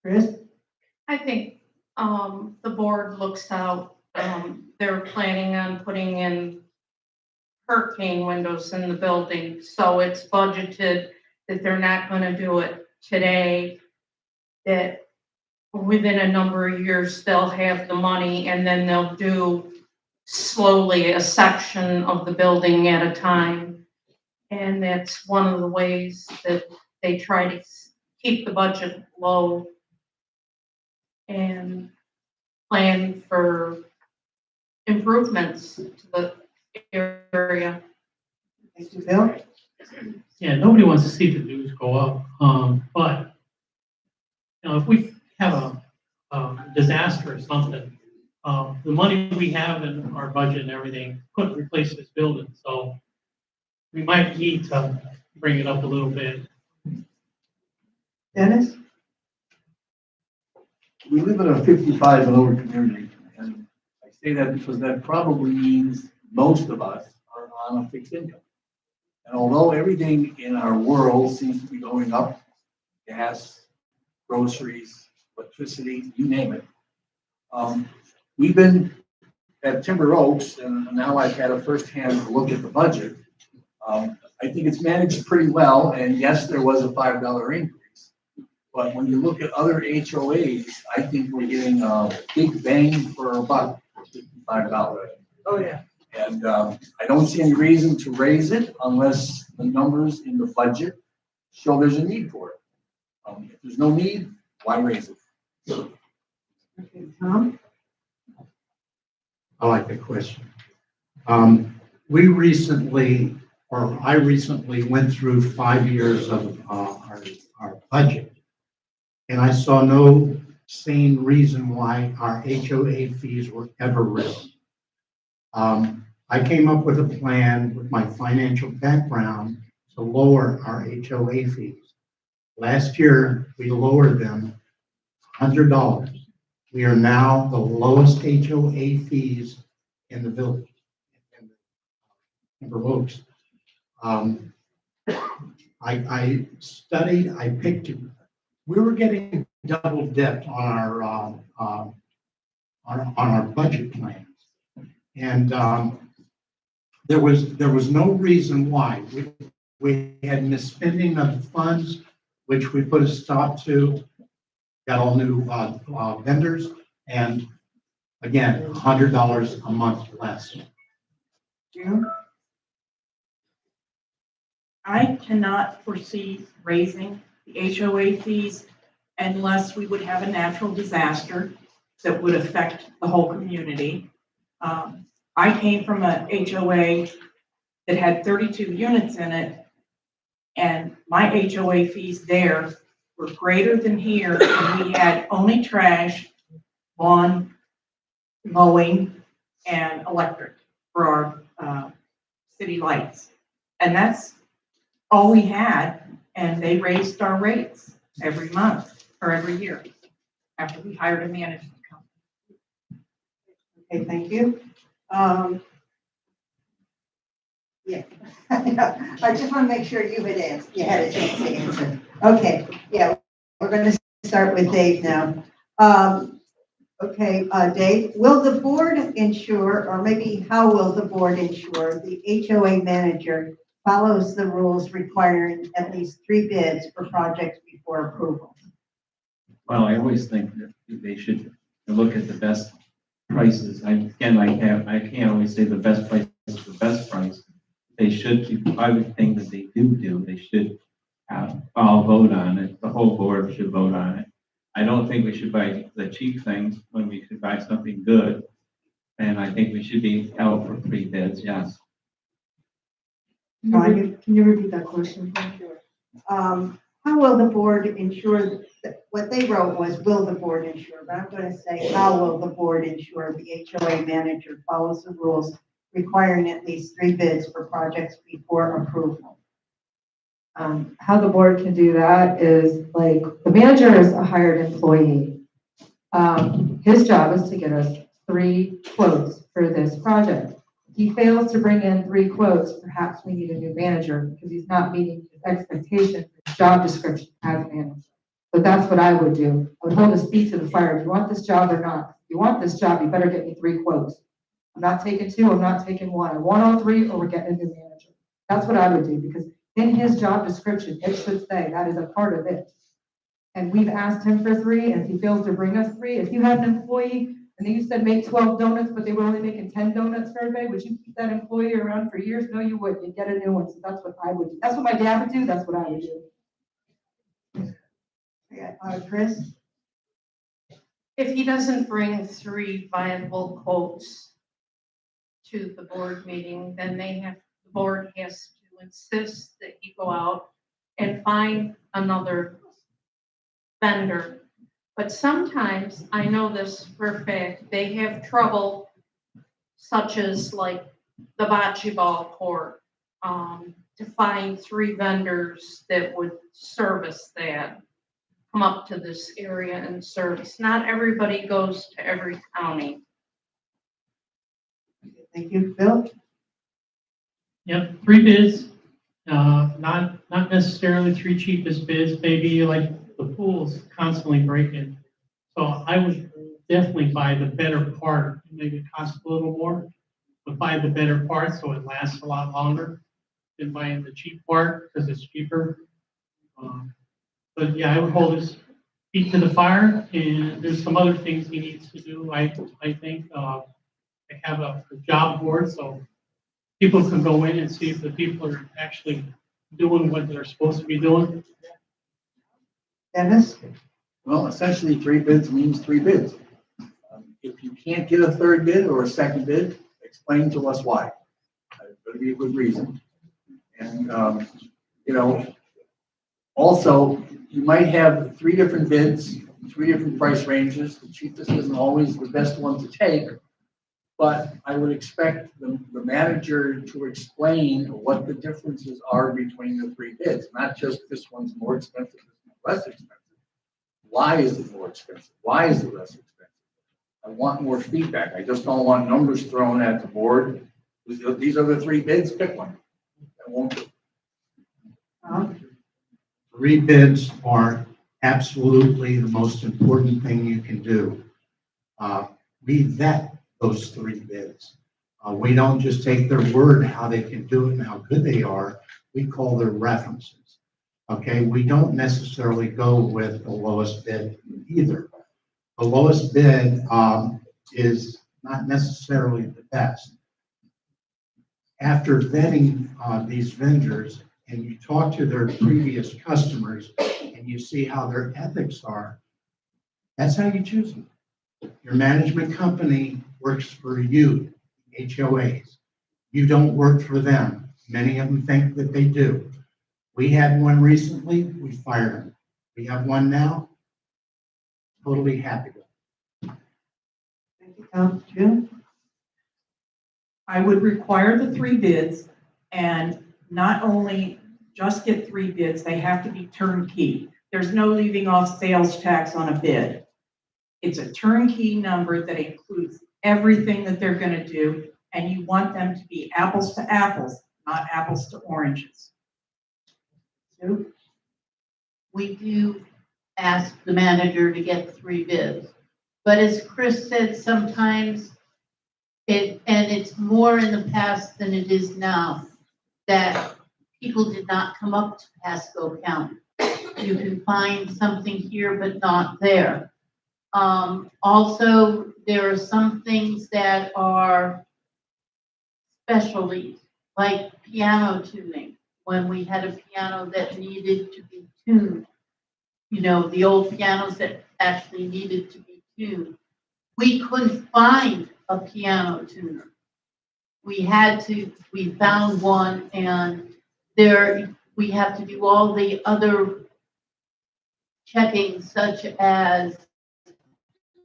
Chris? I think, the board looks out, they're planning on putting in hurricane windows in the building, so it's budgeted that they're not gonna do it today, that within a number of years, they'll have the money, and then they'll do slowly a section of the building at a time. And that's one of the ways that they try to keep the budget low and plan for improvements to the area. Thank you, Bill. Yeah, nobody wants to see the dues go up, but, you know, if we have a disaster or something, the money we have in our budget and everything couldn't replace this building, so we might need to bring it up a little bit. Dennis? We live in a 55 and over community, and I say that because that probably means most of us are on a fixed income. And although everything in our world seems to be going up, gas, groceries, electricity, you name it, we've been at Timber Oaks, and now I've had a firsthand look at the budget. I think it's managed pretty well, and yes, there was a $5 increase. But when you look at other HOAs, I think we're getting a big bang for our buck for $55. Oh, yeah. And I don't see any reason to raise it unless the numbers in the budget show there's a need for it. If there's no need, why raise it? Okay, Tom? I like the question. We recently, or I recently went through 5 years of our budget. And I saw no sane reason why our HOA fees were ever risen. I came up with a plan with my financial background to lower our HOA fees. Last year, we lowered them $100. We are now the lowest HOA fees in the village, in Timber Oaks. I studied, I picked, we were getting double dipped on our budget plans. And there was no reason why. We had misspending of funds, which we put a stop to, got all new vendors, and again, $100 a month less. June? I cannot foresee raising the HOA fees unless we would have a natural disaster that would affect the whole community. I came from a HOA that had 32 units in it, and my HOA fees there were greater than here, and we had only trash, lawn, mowing, and electric for our city lights. And that's all we had, and they raised our rates every month or every year after we hired a management company. Okay, thank you. Yeah, I just want to make sure you had a chance to answer. Okay, yeah, we're going to start with Dave now. Okay, Dave, will the board ensure, or maybe how will the board ensure the HOA manager follows the rules requiring at least 3 bids for projects before approval? Well, I always think that they should look at the best prices. I can't always say the best price is the best price. They should, I would think that they do, they should all vote on it. The whole board should vote on it. I don't think we should buy the cheap things when we should buy something good. And I think we should be held for 3 bids, yes. Can you repeat that question? How will the board ensure, that what they wrote was, will the board ensure, but I'm going to say, how will the board ensure the HOA manager follows the rules requiring at least 3 bids for projects before approval? How the board can do that is, like, the manager is a hired employee. His job is to get us 3 quotes for this project. If he fails to bring in 3 quotes, perhaps we need a new manager because he's not meeting his expectation for his job description as manager. But that's what I would do. I would hold his feet to the fire. Do you want this job or not? If you want this job, you better get me 3 quotes. I'm not taking 2, I'm not taking 1. I want all 3 or we're getting a new manager. That's what I would do, because in his job description, it should say that is a part of it. And we've asked him for 3, and if he fails to bring us 3, if you had an employee and then you said make 12 donuts, but they were only making 10 donuts for everybody, would you keep that employee around for years? No, you wouldn't. You'd get a new one. So that's what I would do. That's what my dad would do. That's what I would do. Yeah, Chris? If he doesn't bring 3 viable quotes to the board meeting, then the board has to insist that he go out and find another vendor. But sometimes, I know this for a fact, they have trouble, such as like the bocce ball court, to find 3 vendors that would service that, come up to this area and service. Not everybody goes to every county. Thank you. Bill? Yep, 3 bids, not necessarily 3 cheapest bids, maybe like the pool's constantly breaking. So I would definitely buy the better part. Maybe it costs a little more, but buy the better part so it lasts a lot longer than buying the cheap part because it's cheaper. But yeah, I would hold his feet to the fire, and there's some other things he needs to do. I think I have a job board, so people can go in and see if the people are actually doing what they're supposed to be doing. Dennis? Well, essentially, 3 bids means 3 bids. If you can't get a third bid or a second bid, explain to us why. There's going to be a good reason. And, also, you might have 3 different bids, 3 different price ranges. The cheapest isn't always the best one to take, but I would expect the manager to explain what the differences are between the 3 bids, not just this one's more expensive, this one's less expensive. Why is it more expensive? Why is it less expensive? I want more feedback. I just don't want numbers thrown at the board. These are the 3 bids, pick one. That won't do. 3 bids are absolutely the most important thing you can do. We vet those 3 bids. We don't just take their word how they can do it and how good they are. We call their references. Okay, we don't necessarily go with the lowest bid either. The lowest bid is not necessarily the best. After vetting these vendors and you talk to their previous customers and you see how their ethics are, that's how you choose them. Your management company works for you, HOAs. You don't work for them. Many of them think that they do. We had one recently, we fired him. We have one now, totally happy with. Thank you, Tom. June? I would require the 3 bids, and not only just get 3 bids, they have to be turnkey. There's no leaving off sales tax on a bid. It's a turnkey number that includes everything that they're gonna do, and you want them to be apples to apples, not apples to oranges. Sue? We do ask the manager to get 3 bids. But as Chris said, sometimes it's more in the past than it is now, that people did not come up to Pasco County. You can find something here but not there. Also, there are some things that are specialties, like piano tuning. When we had a piano that needed to be tuned, the old pianos that actually needed to be tuned, we couldn't find a piano tuner. We found one, and we have to do all the other checking, such as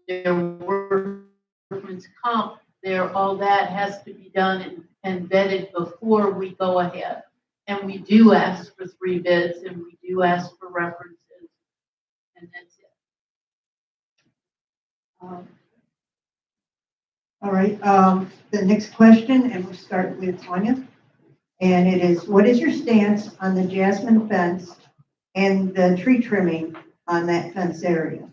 their workman's comp, all that has to be done and vetted before we go ahead. And we do ask for 3 bids, and we do ask for references, and that's it. All right, the next question, and we'll start with Tanya. And it is, what is your stance on the jasmine fence and the tree trimming on that fence area?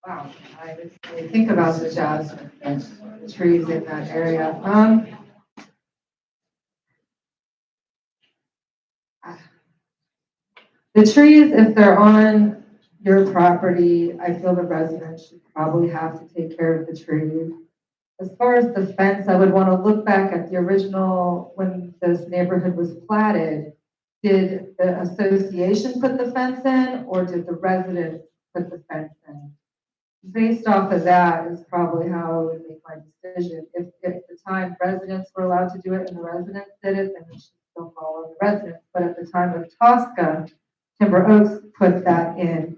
Wow, I didn't really think about the jasmine and trees in that area. The trees, if they're on your property, I feel the residents should probably have to take care of the trees. As far as the fence, I would want to look back at the original, when this neighborhood was platted. Did the association put the fence in, or did the residents put the fence in? Based off of that is probably how I would make my decision. If at the time residents were allowed to do it and the residents did it, then we should still follow the residents. But at the time of Tosca, Timber Oaks put that in,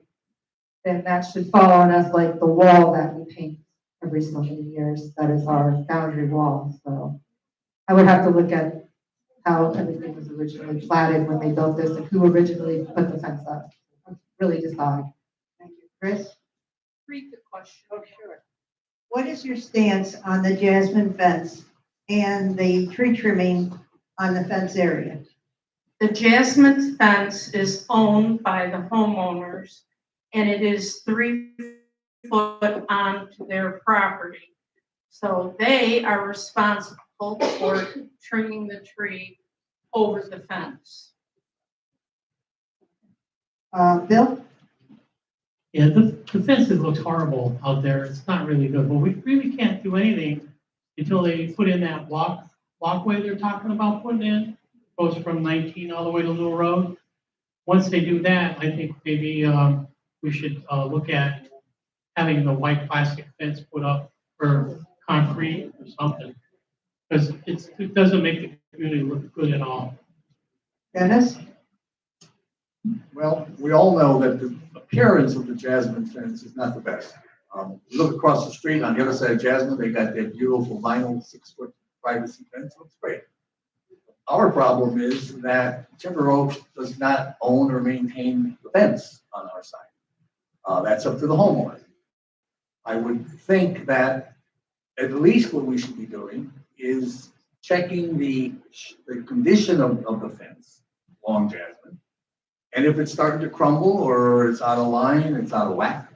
then that should fall on us like the wall that we paint every so many years. That is our boundary wall. So I would have to look at how everything was originally platted when they built this and who originally put the fence up. Really decide. Thank you. Chris? Read the question. Oh, sure. What is your stance on the jasmine fence and the tree trimming on the fence area? The Jasmine fence is owned by the homeowners, and it is 3 foot onto their property. So they are responsible for trimming the tree over the fence. Bill? Yeah, the fence looks horrible out there. It's not really good, but we really can't do anything until they put in that walkway they're talking about putting in. Goes from 19 all the way to Little Road. Once they do that, I think maybe we should look at having the white plastic fence put up or concrete or something. Because it doesn't make the community look good at all. Dennis? Well, we all know that the appearance of the Jasmine fence is not the best. You look across the street on the other side of Jasmine, they got that beautiful vinyl 6-foot privacy fence. Looks great. Our problem is that Timber Oaks does not own or maintain the fence on our side. That's up to the homeowner. I would think that at least what we should be doing is checking the condition of the fence along Jasmine. And if it's starting to crumble or it's out of line, it's out of whack,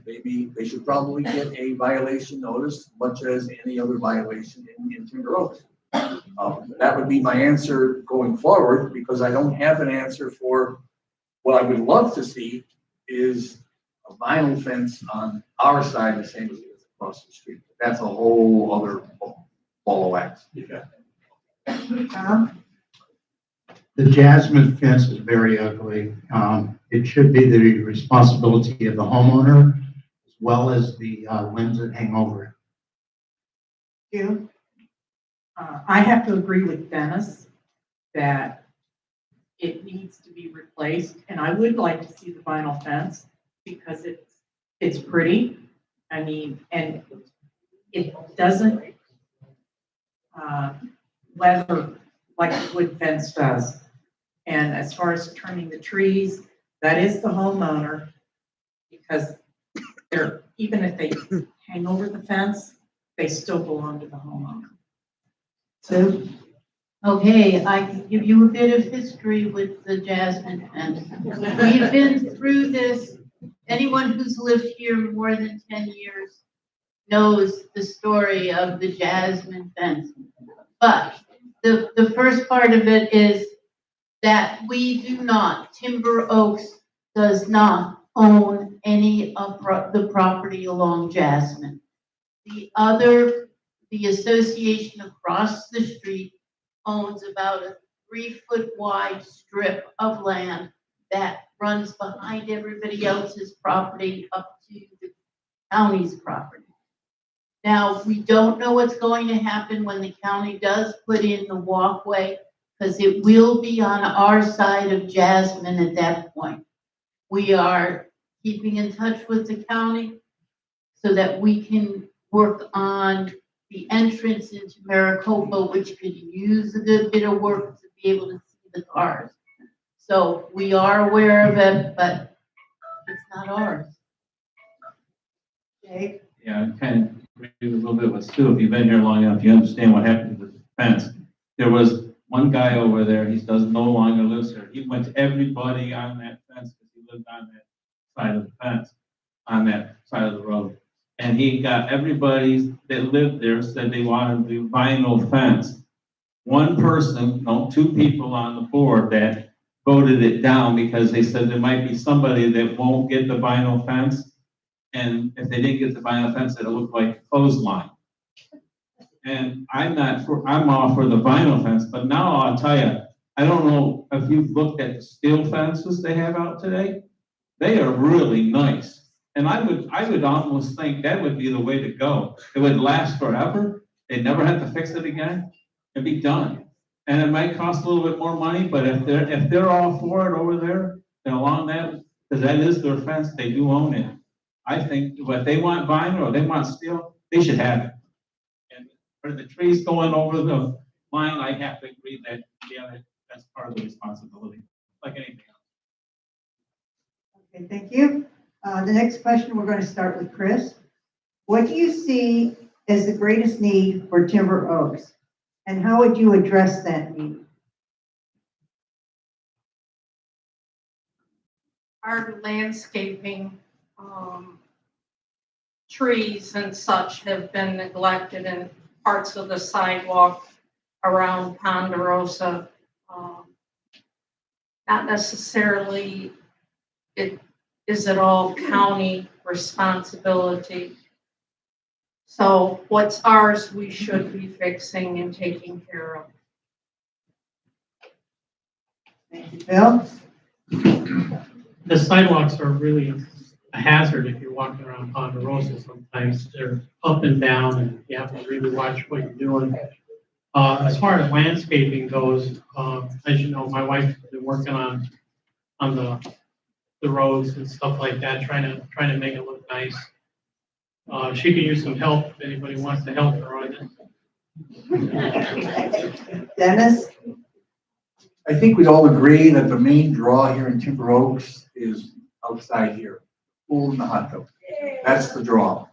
maybe they should probably get a violation notice, much as any other violation in Timber Oaks. That would be my answer going forward, because I don't have an answer for what I would love to see is a vinyl fence on our side, the same as it is across the street. That's a whole other ball of wax. Tom? The Jasmine fence is very ugly. It should be the responsibility of the homeowner as well as the limbs that hang over it. June? I have to agree with Dennis that it needs to be replaced, and I would like to see the vinyl fence because it's pretty. I mean, and it doesn't weather like a wood fence does. And as far as trimming the trees, that is the homeowner, because they're, even if they hang over the fence, they still belong to the homeowner. Sue? Okay, I can give you a bit of history with the Jasmine fence. We've been through this. Anyone who's lived here more than 10 years knows the story of the Jasmine fence. But the first part of it is that we do not, Timber Oaks does not own any of the property along Jasmine. The association across the street owns about a 3-foot wide strip of land that runs behind everybody else's property up to the county's property. Now, we don't know what's going to happen when the county does put in the walkway, because it will be on our side of Jasmine at that point. We are keeping in touch with the county so that we can work on the entrance into Maricopa, which could use a good bit of work to be able to see the cars. So we are aware of it, but it's not ours. Dave? Yeah, I kind of agree a little bit with Stu. If you've been here long enough, you understand what happened with the fence. There was one guy over there, he no longer lives here. He went to everybody on that fence because he lived on that side of the fence, on that side of the road. And he got everybody that lived there said they wanted the vinyl fence. One person, no, 2 people on the board that voted it down because they said there might be somebody that won't get the vinyl fence. And if they didn't get the vinyl fence, it'll look like a clothesline. And I'm all for the vinyl fence, but now I'll tell you, I don't know if you've looked at the steel fences they have out today. They are really nice. And I would almost think that would be the way to go. It would last forever. They'd never have to fix it again. It'd be done. And it might cost a little bit more money, but if they're all for it over there and along that, because that is their fence, they do own it. I think if they want vinyl or they want steel, they should have it. And for the trees going over the line, I have to agree that, yeah, that's part of the responsibility, like anything else. Okay, thank you. The next question, we're going to start with Chris. What do you see as the greatest need for Timber Oaks? And how would you address that need? our landscaping, trees and such have been neglected and parts of the sidewalk around Ponderosa. Not necessarily, is it all county responsibility? So what's ours, we should be fixing and taking care of. Thank you, Bill. The sidewalks are really a hazard if you're walking around Ponderosa sometimes. They're up and down and you have to really watch what you're doing. As far as landscaping goes, as you know, my wife's been working on the roads and stuff like that, trying to make it look nice. She could use some help if anybody wants to help her on it. Dennis? I think we'd all agree that the main draw here in Timber Oaks is outside here, pool and the hot tub. That's the draw.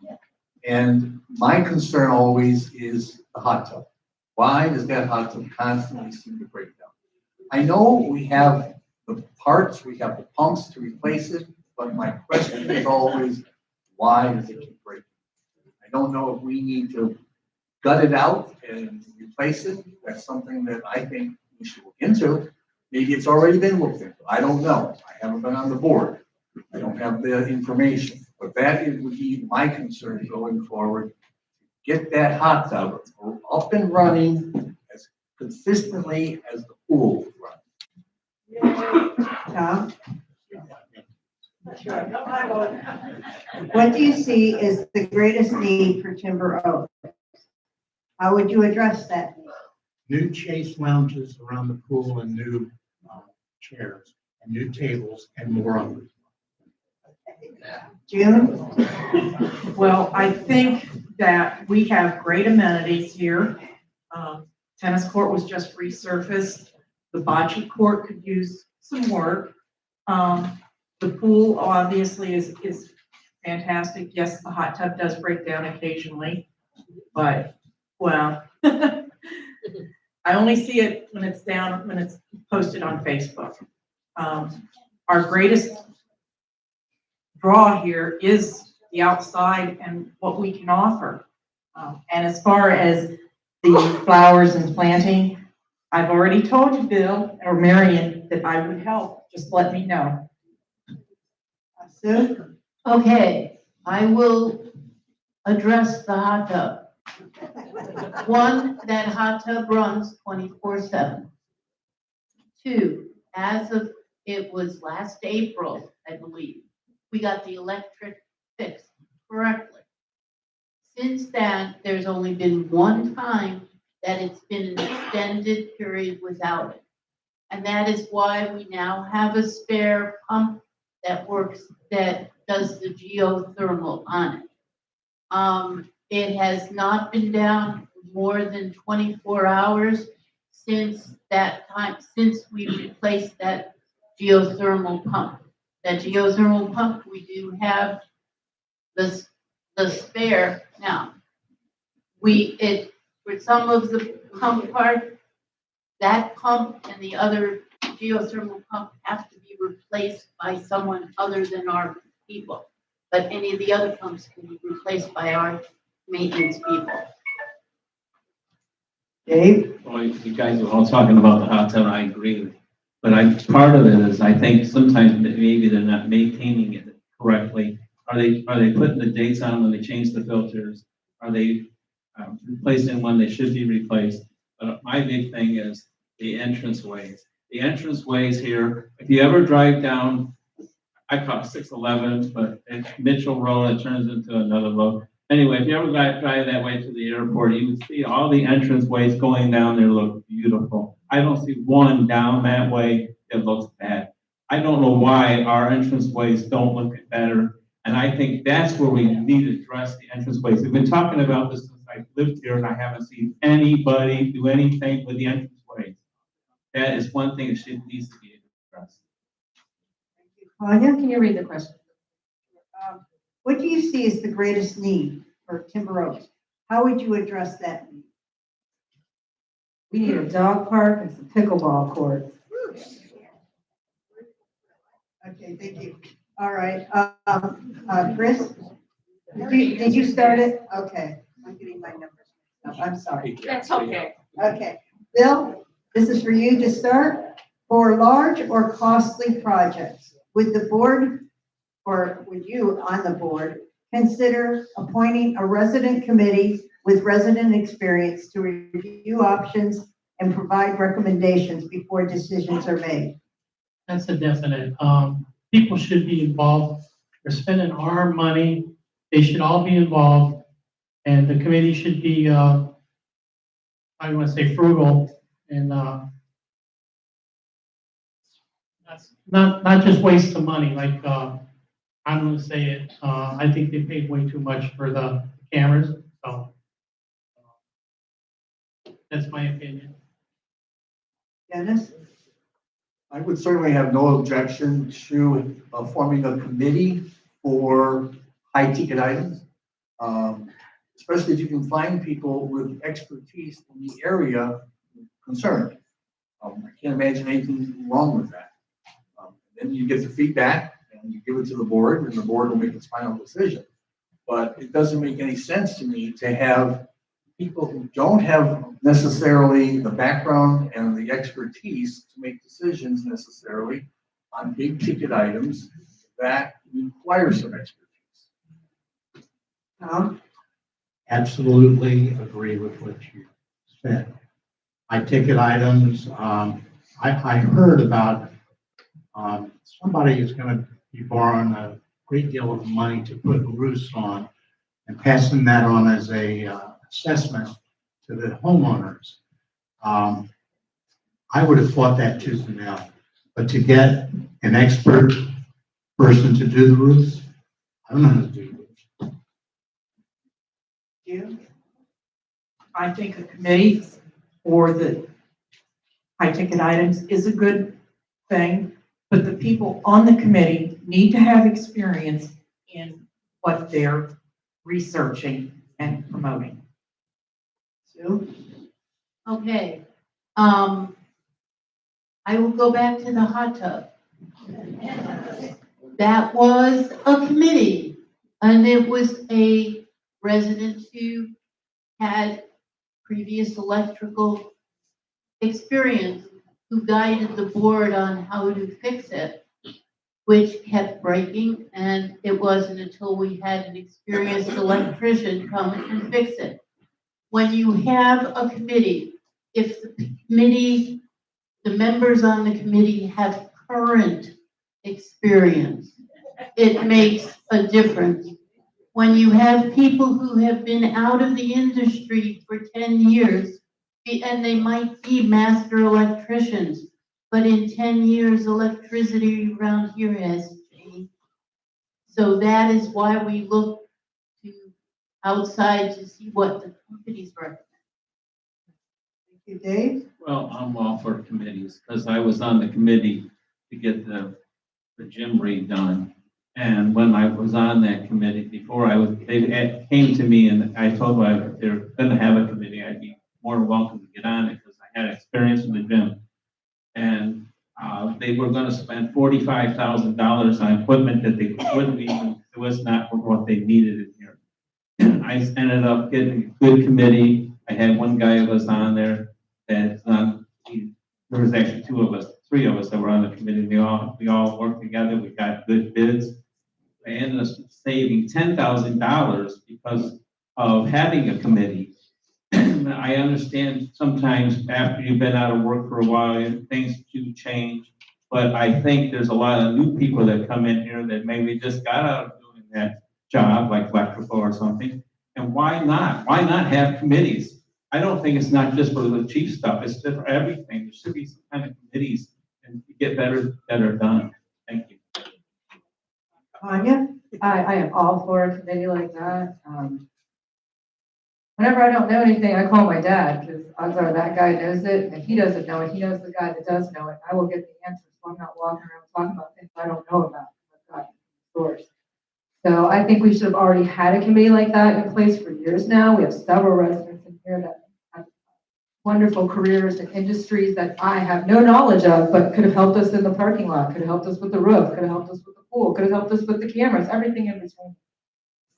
And my concern always is the hot tub. Why does that hot tub constantly seem to break down? I know we have the parts, we have the pumps to replace it, but my question is always, why does it keep breaking? I don't know if we need to gut it out and replace it. That's something that I think we should look into. Maybe it's already been looked into. I don't know. I haven't been on the board. I don't have the information, but that would be my concern going forward. Get that hot tub up and running as consistently as the pool runs. Tom? What do you see is the greatest need for Timber Oaks? How would you address that need? New chase lounges around the pool and new chairs and new tables and more of them. June? Well, I think that we have great amenities here. Tennis court was just resurfaced. The bocce court could use some work. The pool obviously is fantastic. Yes, the hot tub does break down occasionally, but, well, I only see it when it's down, when it's posted on Facebook. Our greatest draw here is the outside and what we can offer. And as far as the flowers and planting, I've already told you, Bill or Marion, that I would help. Just let me know. Sue? Okay, I will address the hot tub. One, that hot tub runs 24/7. Two, as of, it was last April, I believe, we got the electric fixed correctly. Since then, there's only been one time that it's been an extended period without it. And that is why we now have a spare pump that works, that does the geothermal on it. It has not been down more than 24 hours since that time, since we replaced that geothermal pump. That geothermal pump, we do have the spare now. For some of the pump part, that pump and the other geothermal pump have to be replaced by someone other than our people. But any of the other pumps can be replaced by our maintenance people. Dave? Well, you guys are all talking about the hot tub, I agree with you. But part of it is, I think sometimes maybe they're not maintaining it correctly. Are they putting the dates on when they change the filters? Are they replacing when they should be replaced? But my big thing is the entranceways. The entranceways here, if you ever drive down, I call it 611, but it's Mitchell Road, it turns into another road. Anyway, if you ever drive that way to the airport, you would see all the entranceways going down there look beautiful. I don't see one down that way that looks bad. I don't know why our entranceways don't look better. And I think that's where we need to address the entranceways. We've been talking about this since I lived here and I haven't seen anybody do anything with the entranceways. That is one thing that needs to be addressed. Tanya? Can you read the question? What do you see as the greatest need for Timber Oaks? How would you address that need? We need a dog park and some pickleball courts. Okay, thank you. All right, Chris? Did you start it? Okay, I'm getting my numbers mixed up. I'm sorry. That's okay. Okay, Bill, this is for you to start. For large or costly projects, would the board, or would you on the board, consider appointing a resident committee with resident experience to review options and provide recommendations before decisions are made? That's a definite. People should be involved. They're spending our money. They should all be involved. And the committee should be, I want to say frugal and, not just waste the money, like, I'm gonna say it, I think they paid way too much for the cameras, so. That's my opinion. Dennis? I would certainly have no objection to forming a committee for high ticket items. Especially if you can find people with expertise in the area concerned. I can't imagine anything wrong with that. Then you get the feedback and you give it to the board and the board will make its final decision. But it doesn't make any sense to me to have people who don't have necessarily the background and the expertise to make decisions necessarily on big ticket items that require some expertise. Tom? Absolutely agree with what you said. High ticket items, I heard about, somebody is gonna be borrowing a great deal of money to put roofs on and passing that on as a, assessment to the homeowners. I would have thought that tooth and nail, but to get an expert person to do the roofs, I don't know how to do roofs. You? I think a committee for the high ticket items is a good thing, but the people on the committee need to have experience in what they're researching and promoting. Sue? Okay, I will go back to the hot tub. That was a committee, and it was a resident who had previous electrical experience who guided the board on how to fix it, which kept breaking, and it wasn't until we had an experienced electrician come and fix it. When you have a committee, if the committee, the members on the committee have current experience, it makes a difference. When you have people who have been out of the industry for 10 years, and they might be master electricians, but in 10 years, electricity around here has changed. So that is why we look to outside to see what the companies recommend. Thank you, Dave? Well, I'm all for committees, because I was on the committee to get the gym redone. And when I was on that committee, before they came to me and I told them if they're gonna have a committee, I'd be more than welcome to get on it, because I had experience in the gym. And they were gonna spend $45,000 on equipment that they wouldn't even, it was not for what they needed in here. I ended up getting a good committee. I had one guy that was on there that, there was actually three of us that were on the committee. We all worked together. We got good bids. I ended up saving $10,000 because of having a committee. I understand sometimes after you've been out of work for a while, things do change. But I think there's a lot of new people that come in here that maybe just got out of doing that job, like electrical or something. And why not? Why not have committees? I don't think it's not just for the chief stuff. It's for everything. There should be some kind of committees and get better done. Thank you. Tanya? I am all for a committee like that. Whenever I don't know anything, I call my dad, because odds are that guy knows it, and if he doesn't know it, he knows the guy that does know it. I will get the answers, so I'm not walking around talking about things I don't know about. I've got source. So I think we should have already had a committee like that in place for years now. We have several residents in here that have wonderful careers and industries that I have no knowledge of, but could have helped us in the parking lot, could have helped us with the roof, could have helped us with the pool, could have helped us with the cameras, everything in between.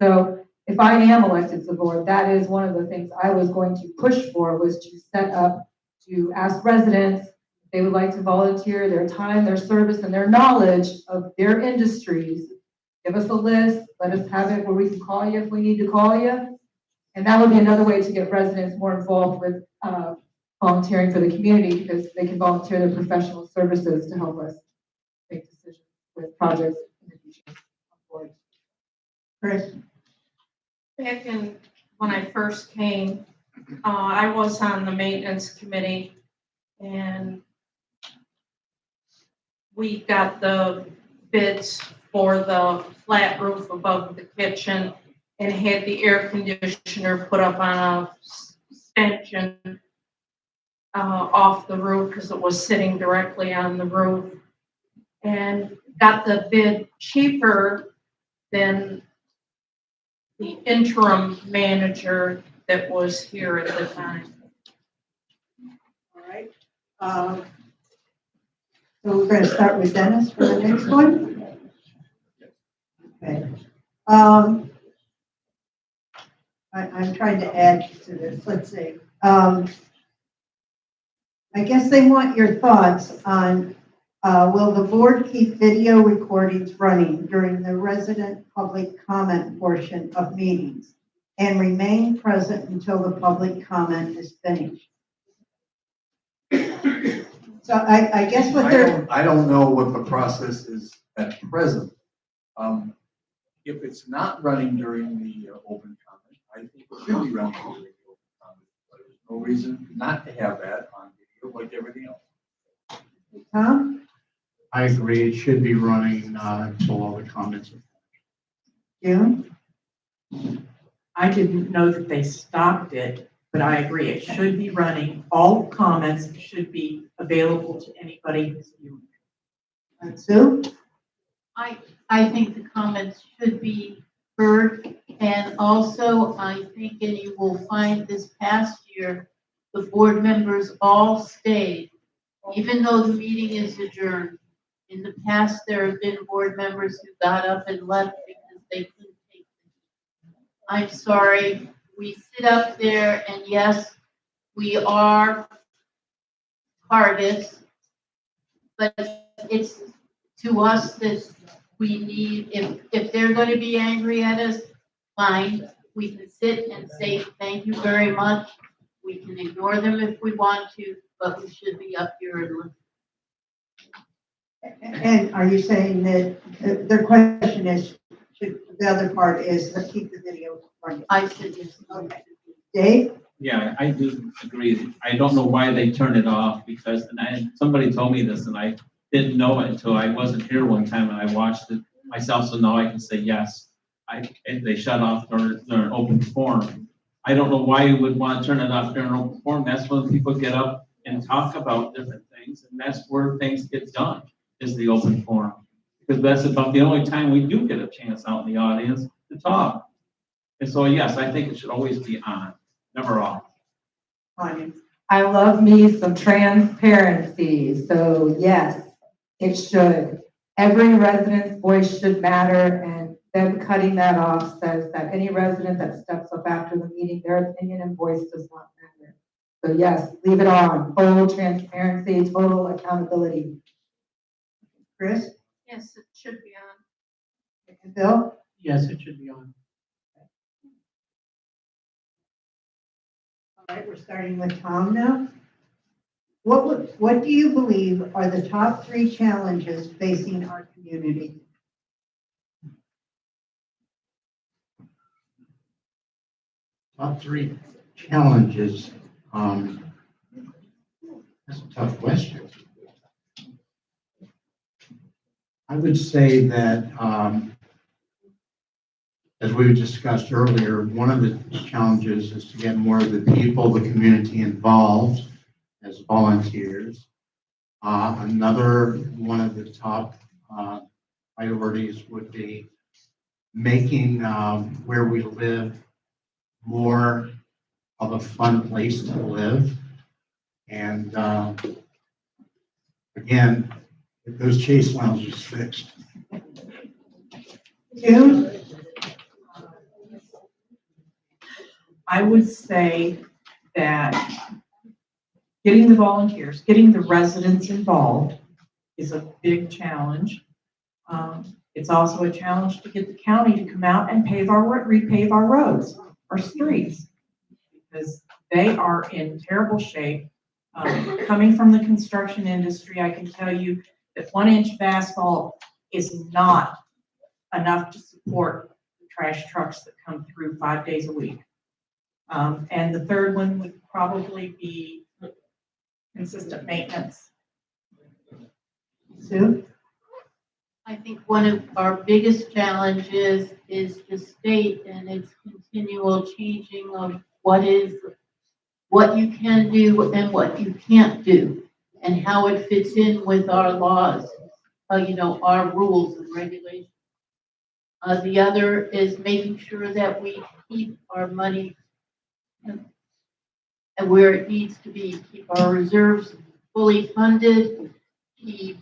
So if I am elected to the board, that is one of the things I was going to push for, was to set up, to ask residents if they would like to volunteer their time, their service, and their knowledge of their industries. Give us a list, let us have it where we can call you if we need to call you. And that would be another way to get residents more involved with volunteering for the community, because they can volunteer their professional services to help us make decisions with projects in the future. Chris? Back in, when I first came, I was on the maintenance committee, and we got the bids for the flat roof above the kitchen and had the air conditioner put up on a extension off the roof because it was sitting directly on the roof, and got the bid cheaper than the interim manager that was here at the time. All right. So we're going to start with Dennis for the next one. Okay. I'm trying to add to this. Let's see. I guess they want your thoughts on, will the board keep video recordings running during the resident public comment portion of meetings and remain present until the public comment is finished? So I guess what they're, I don't know what the process is at present. If it's not running during the open comment, I think it should be running during the open comment. But there's no reason not to have that on video like everything else. Tom? I agree, it should be running until all the comments are. June? I didn't know that they stopped it, but I agree, it should be running. All comments should be available to anybody who's viewing. Sue? I think the comments should be heard, and also I think, and you will find this past year, the board members all stayed, even though the meeting is adjourned. In the past, there have been board members who got up and left because they couldn't take it. I'm sorry, we sit up there, and yes, we are targets, but it's to us that we need, if they're going to be angry at us, fine. We can sit and say, thank you very much. We can ignore them if we want to, but we should be up here and listen. And are you saying that their question is, the other part is to keep the video running? I said yes. Okay. Dave? Yeah, I do agree. I don't know why they turned it off, because, and somebody told me this, and I didn't know it until I wasn't here one time and I watched it myself, so now I can say yes. And they shut off during an open forum. I don't know why you would want to turn it off during an open forum. That's when people get up and talk about different things, and that's where things get done, is the open forum. Because that's about the only time we do get a chance out in the audience to talk. And so, yes, I think it should always be on, never off. Tanya? I love me some transparency, so yes, it should. Every resident's voice should matter, and them cutting that off says that any resident that steps up after the meeting, their opinion and voice does not matter. So yes, leave it on. Total transparency, total accountability. Chris? Yes, it should be on. And Bill? Yes, it should be on. All right, we're starting with Tom now. What do you believe are the top 3 challenges facing our community? Top 3 challenges. That's a tough question. I would say that, as we discussed earlier, one of the challenges is to get more of the people, the community involved as volunteers. Another one of the top priorities would be making where we live more of a fun place to live. And, again, get those chase lounges fixed. Two, I would say that getting the volunteers, getting the residents involved is a big challenge. It's also a challenge to get the county to come out and repave our roads, our streets, because they are in terrible shape. Coming from the construction industry, I can tell you that 1 inch of asphalt is not enough to support the trash trucks that come through 5 days a week. And the third one would probably be consistent maintenance. Sue? I think one of our biggest challenges is the state and its continual changing of what you can do and what you can't do, and how it fits in with our laws, our rules and regulations. The other is making sure that we keep our money and where it needs to be, keep our reserves fully funded, keep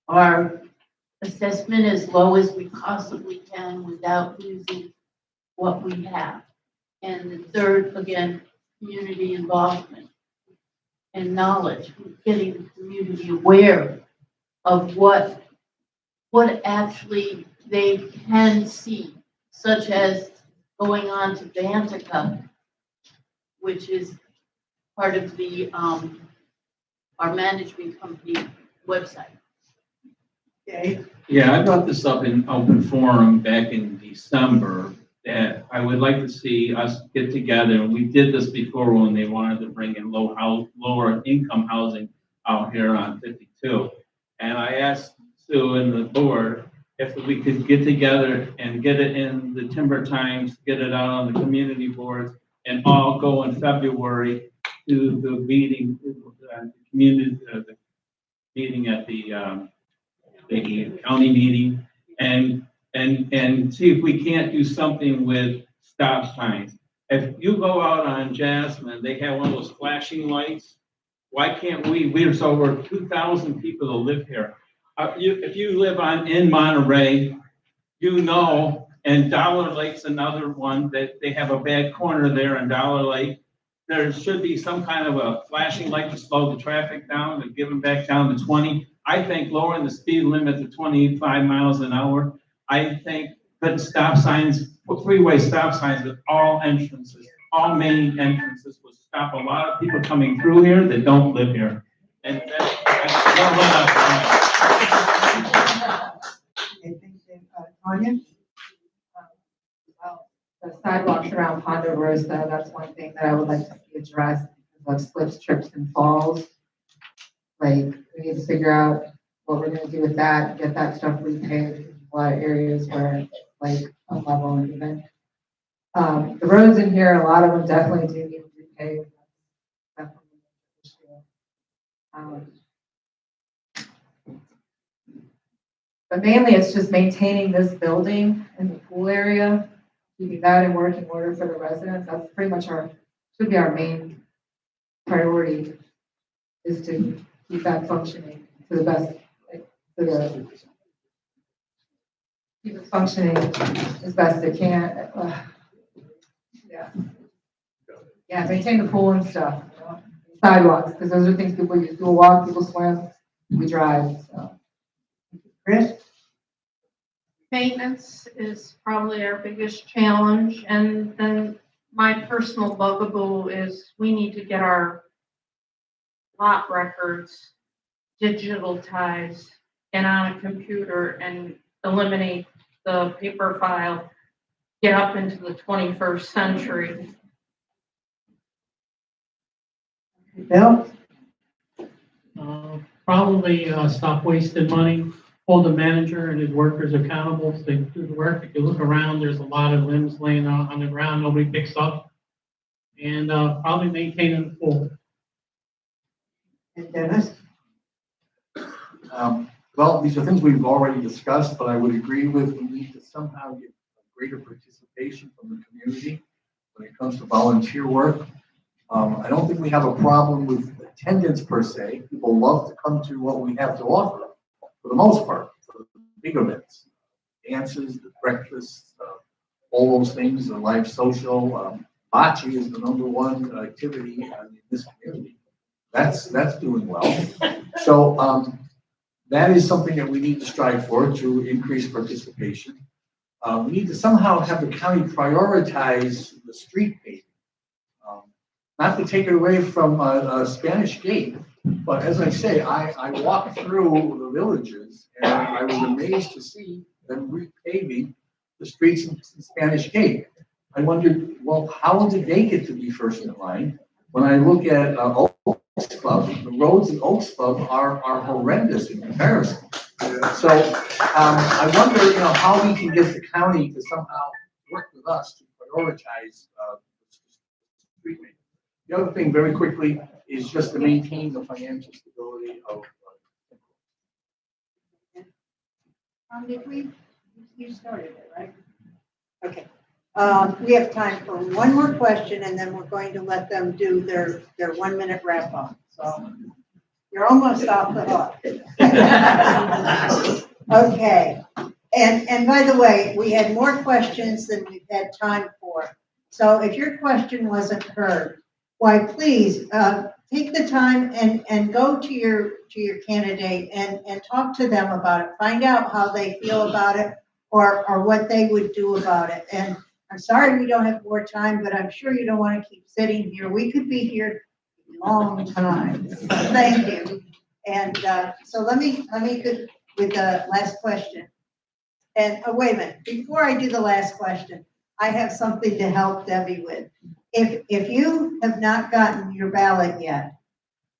our assessment as low as we possibly can without losing what we have. And the third, again, community involvement and knowledge, getting the community aware of what actually they can see, such as going on to Vantica, which is part of the our management company website. Dave? Yeah, I brought this up in open forum back in December, that I would like to see us get together, and we did this before when they wanted to bring in lower income housing out here on 52. And I asked Sue and the board if we could get together and get it in the Timber Times, get it out on the community boards, and all go in February to the meeting, the meeting at the county meeting, and see if we can't do something with stop signs. If you go out on Jasmine, they have one of those flashing lights. Why can't we're over 2,000 people that live here. If you live in Monterey, and Dollar Lake's another one that they have a bad corner there in Dollar Lake. There should be some kind of a flashing light to slow the traffic down and give them back down to 20. I think lowering the speed limit to 25 miles an hour. I think putting stop signs, freeway stop signs at all entrances, all main entrances would stop a lot of people coming through here that don't live here. And Tanya? Well, the sidewalks around Ponderosa, that's one thing that I would like to see addressed, because of slips, trips, and falls. Like, we need to figure out what we're gonna do with that, get that stuff repaved. A lot of areas where it's like unlevel and even. The roads in here, a lot of them definitely do need to be paved. Definitely an issue. But mainly it's just maintaining this building and the pool area, keeping that in working order for the residents. That's pretty much should be our main priority, is to keep that functioning to the best, keep it functioning as best it can. Yeah, maintain the pool and stuff, sidewalks, because those are things people use. People walk, people swim, we drive, so. Chris? Maintenance is probably our biggest challenge, and then my personal bugaboo is we need to get our lot records digitalized and on a computer and eliminate the paper file, get up into the 21st century. Bill? Probably stop wasting money, hold the manager and his workers accountable so they do the work. If you look around, there's a lot of limbs laying on the ground nobody picks up. And probably maintaining the pool. And Dennis? Well, these are things we've already discussed, but I would agree with, we need to somehow get greater participation from the community when it comes to volunteer work. I don't think we have a problem with attendance per se. People love to come to what we have to offer, for the most part, for the big events. Dances, the breakfasts, all those things, the live social. Bocce is the #1 activity in this community. That's doing well. So that is something that we need to strive for, to increase participation. We need to somehow have the county prioritize the street paving. Not to take it away from Spanish Gate, but as I say, I walked through the villages and I was amazed to see them repaving the streets in Spanish Gate. I wondered, well, how did they get to be first in line? When I look at Oaks Club, the roads in Oaks Club are horrendous in comparison. So I wonder, how we can get the county to somehow work with us to prioritize street maintenance. The other thing, very quickly, is just to maintain the financial stability of. You started it, right? Okay. We have time for one more question, and then we're going to let them do their 1 minute wrap up. So you're almost off the hook. Okay. And by the way, we had more questions than we've had time for. So if your question wasn't heard, why, please take the time and go to your candidate and talk to them about it. Find out how they feel about it, or what they would do about it. And I'm sorry we don't have more time, but I'm sure you don't want to keep sitting here. We could be here a long time. So thank you. And so let me go with the last question. And wait a minute, before I do the last question, I have something to help Debbie with. If you have not gotten your ballot yet,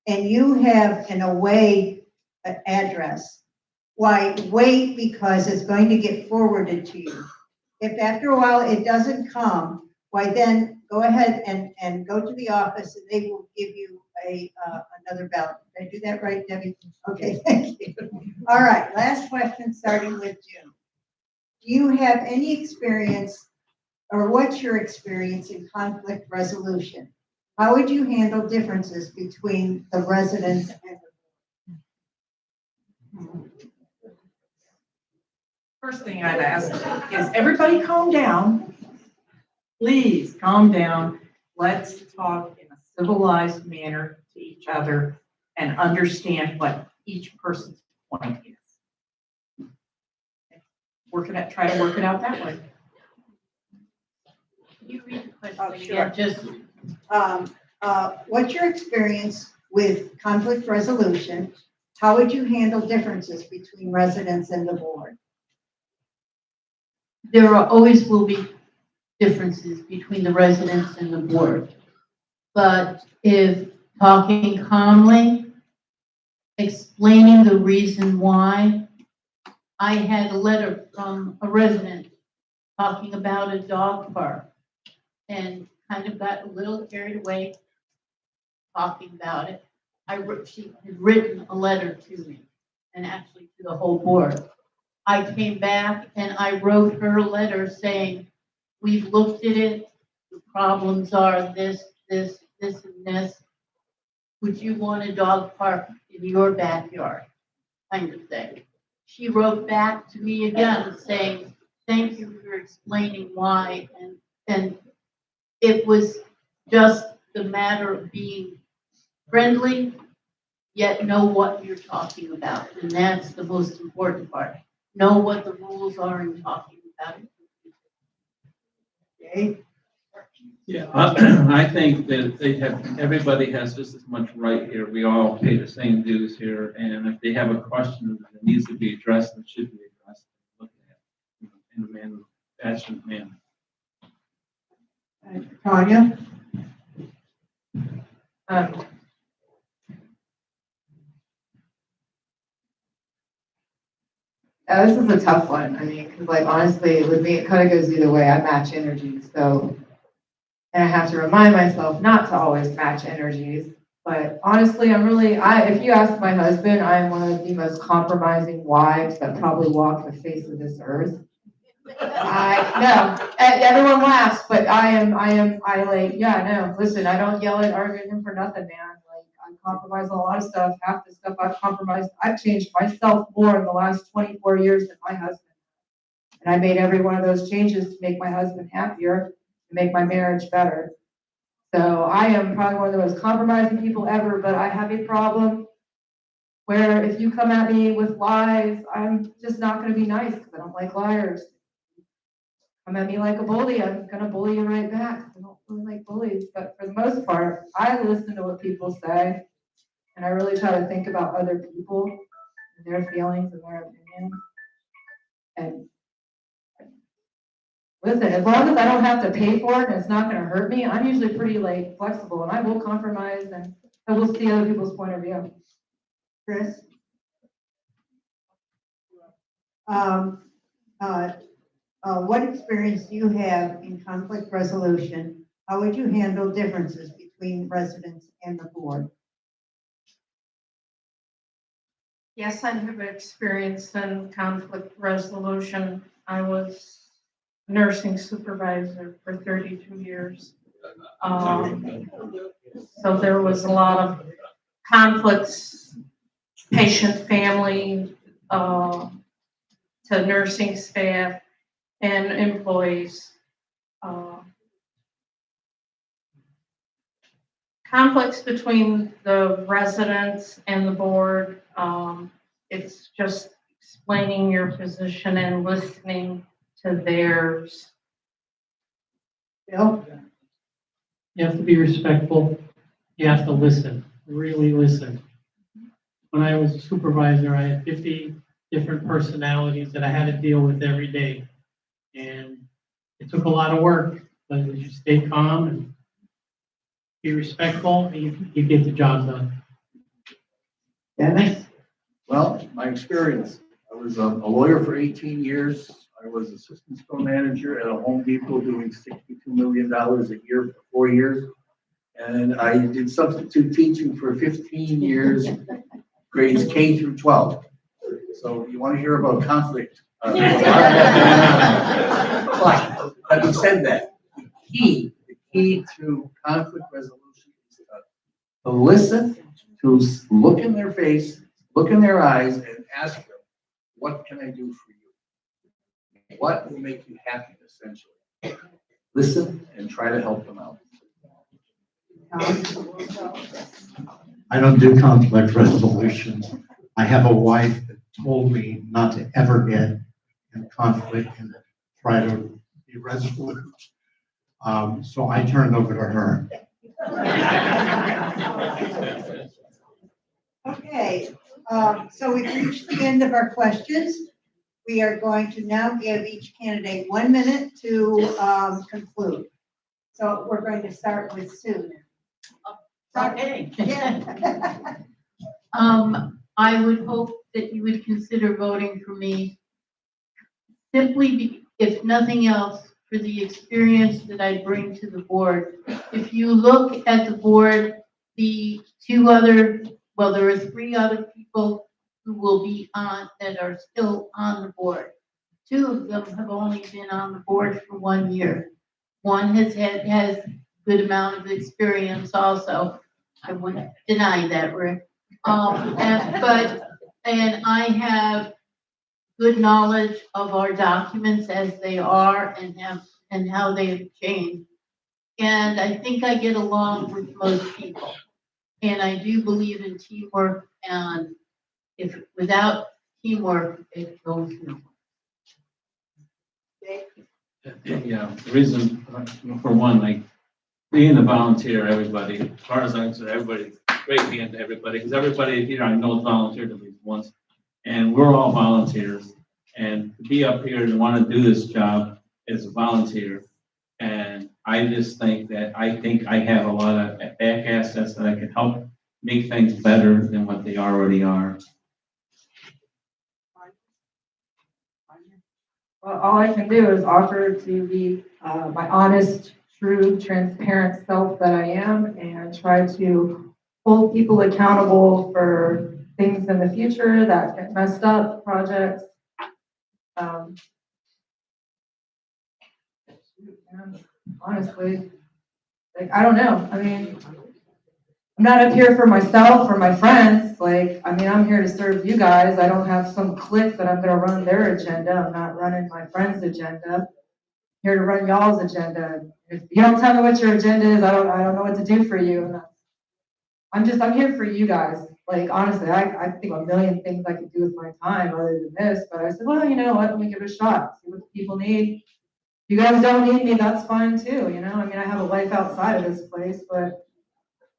and you have an away address, why, wait, because it's going to get forwarded to you. If after a while it doesn't come, why then go ahead and go to the office and they will give you another ballot. Did I do that right, Debbie? Okay, thank you. All right, last question, starting with June. Do you have any experience, or what's your experience in conflict resolution? How would you handle differences between the residents and the First thing I'd ask is everybody calm down. Please calm down. Let's talk in a civilized manner to each other and understand what each person's point is. Try to work it out that way. Can you read the question Oh, sure. again? Just what's your experience with conflict resolution? How would you handle differences between residents and the board? there always will be differences between the residents and the board. But if talking calmly, explaining the reason why, I had a letter from a resident talking about a dog park and kind of got a little carried away talking about it. She had written a letter to me and actually to the whole board. I came back and I wrote her a letter saying, we've looked at it, the problems are this, and this. Would you want a dog park in your backyard? Kind of thing. She wrote back to me again saying, thank you for explaining why. And it was just the matter of being friendly, yet know what you're talking about. And that's the most important part. Know what the rules are in talking about it. Okay. Yeah, I think that everybody has just as much right here. We all pay the same dues here, and if they have a question that needs to be addressed, it should be addressed. Looked at in a fashion manner. Tanya? This is a tough one. I mean, because like honestly, with me, it kind of goes either way. I match energies, so, and I have to remind myself not to always match energies. But honestly, if you ask my husband, I'm one of the most compromising wives that probably walk the face of this earth. Everyone laughs, but listen, I don't yell at arguing for nothing, man. Like, I compromise on a lot of stuff. Half the stuff I've compromised, I've changed myself more in the last 24 years than my husband. And I made every one of those changes to make my husband happier, to make my marriage better. So I am probably one of the most compromising people ever, but I have a problem where if you come at me with lies, I'm just not going to be nice because I don't like liars. Come at me like a bully, I'm going to bully you right back. I don't really like bullies, but for the most part, I listen to what people say, and I really try to think about other people and their feelings and their opinions. And listen, as long as I don't have to pay for it and it's not going to hurt me, I'm usually pretty like flexible, and I will compromise and I will see other people's point of view. Chris? What experience do you have in conflict resolution? How would you handle differences between residents and the board? Yes, I have experience in conflict resolution. I was nursing supervisor for 32 years. So there was a lot of conflicts, patient family, to nursing staff and employees. Conflicts between the residents and the board. It's just explaining your position and listening to theirs. Bill? You have to be respectful. You have to listen, really listen. When I was a supervisor, I had 50 different personalities that I had to deal with every day. And it took a lot of work, but if you stay calm and be respectful, you get the job done. Dennis? Well, my experience, I was a lawyer for 18 years. I was assistant store manager at a Home Depot doing $62 million a year for 4 years. And I did substitute teaching for 15 years, grades K through 12. So you want to hear about conflict? But having said that, the key to conflict resolution is to listen, to look in their face, look in their eyes, and ask them, what can I do for you? What will make you happy, essentially? Listen and try to help them out. I don't do conflict resolution. I have a wife that told me not to ever get in conflict and try to be resolute. So I turned over to her. Okay, so we've reached the end of our questions. We are going to now give each candidate 1 minute to conclude. So we're going to start with Sue. Okay. Yeah. I would hope that you would consider voting for me simply, if nothing else, for the experience that I bring to the board. If you look at the board, there are 3 other people who will be on, that are still on the board. 2 of them have only been on the board for 1 year. One has good amount of experience also. I wouldn't deny that, Rick. And I have good knowledge of our documents as they are and how they have changed. And I think I get along with most people. And I do believe in teamwork, and if without teamwork, it goes nowhere. Yeah, the reason, for one, like, being a volunteer, everybody, as far as I'm concerned, everybody's great being to everybody, because everybody here I know volunteered at least once, and we're all volunteers, and to be up here and want to do this job as a volunteer, and I just think that I have a lot of back assets that I can help make things better than what they already are. Well, all I can do is offer to be my honest, true, transparent self that I am, and try to hold people accountable for things in the future that get messed up, projects. man, honestly. Like, I don't know. I mean, I'm not up here for myself or my friends. Like, I mean, I'm here to serve you guys. I don't have some clique that I'm gonna run their agenda. I'm not running my friend's agenda. I'm here to run y'all's agenda. If you don't tell me what your agenda is, I don't know what to do for you. I'm here for you guys. Like, honestly, I think of a million things I could do with my time other than this, but I said, well, you know what, let me give it a shot, see what the people need. If you guys don't need me, that's fine too, you know? I mean, I have a life outside of this place, but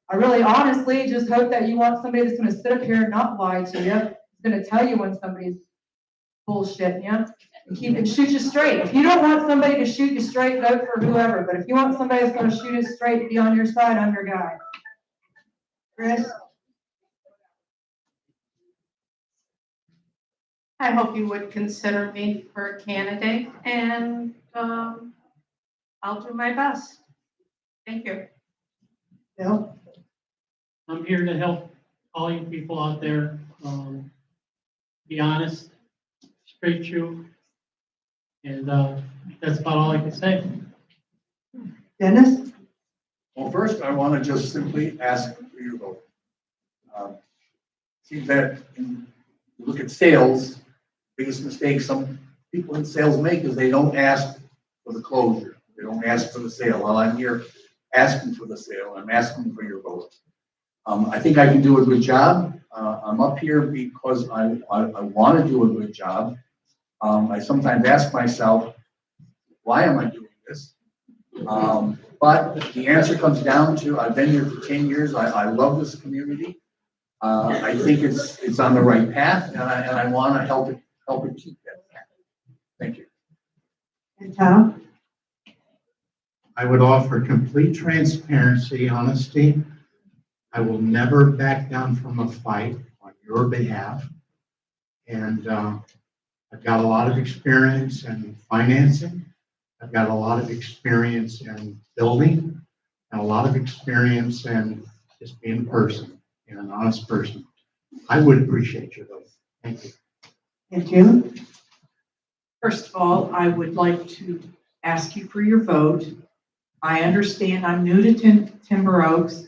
I really honestly just hope that you want somebody that's gonna sit up here and not lie to you. It's gonna tell you when somebody's bullshitting you and shoot you straight. If you don't want somebody to shoot you straight, vote for whoever, but if you want somebody that's gonna shoot you straight and be on your side, I'm your guy. Chris? I hope you would consider me for a candidate, and I'll do my best. Thank you. Bill? I'm here to help all you people out there, be honest, straight through. And, that's about all I can say. Dennis? Well, first, I want to just simply ask for your vote. Seems that in, you look at sales, biggest mistake some people in sales make is they don't ask for the closure. They don't ask for the sale. Well, I'm here asking for the sale. I'm asking for your vote. I think I can do a good job. I'm up here because I want to do a good job. I sometimes ask myself, why am I doing this? But the answer comes down to, I've been here for 10 years. I love this community. I think it's on the right path, and I want to help it keep that path. Thank you. And Tom? I would offer complete transparency, honesty. I will never back down from a fight on your behalf. And I've got a lot of experience in financing. I've got a lot of experience in building and a lot of experience in just being a person and an honest person. I would appreciate your vote. Thank you. And June? First of all, I would like to ask you for your vote. I understand I'm new to Timber Oaks,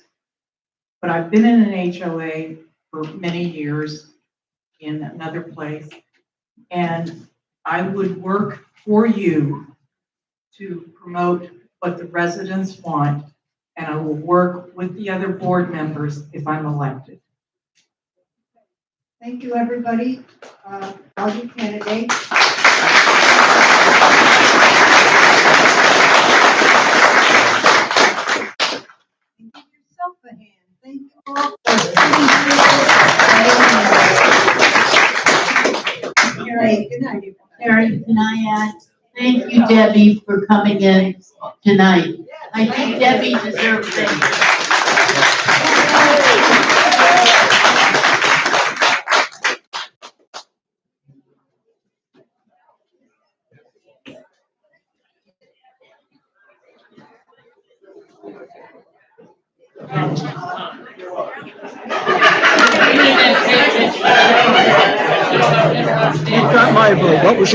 but I've been in an HOA for many years in another place. And I would work for you to promote what the residents want, and I will work with the other board members if I'm elected. Thank you, everybody. All you candidates. Give yourself a hand. Thank you all for Mary, good night. Mary, can I add, thank you, Debbie, for coming in tonight. I think Debbie deserves it. You've got my vote. What was your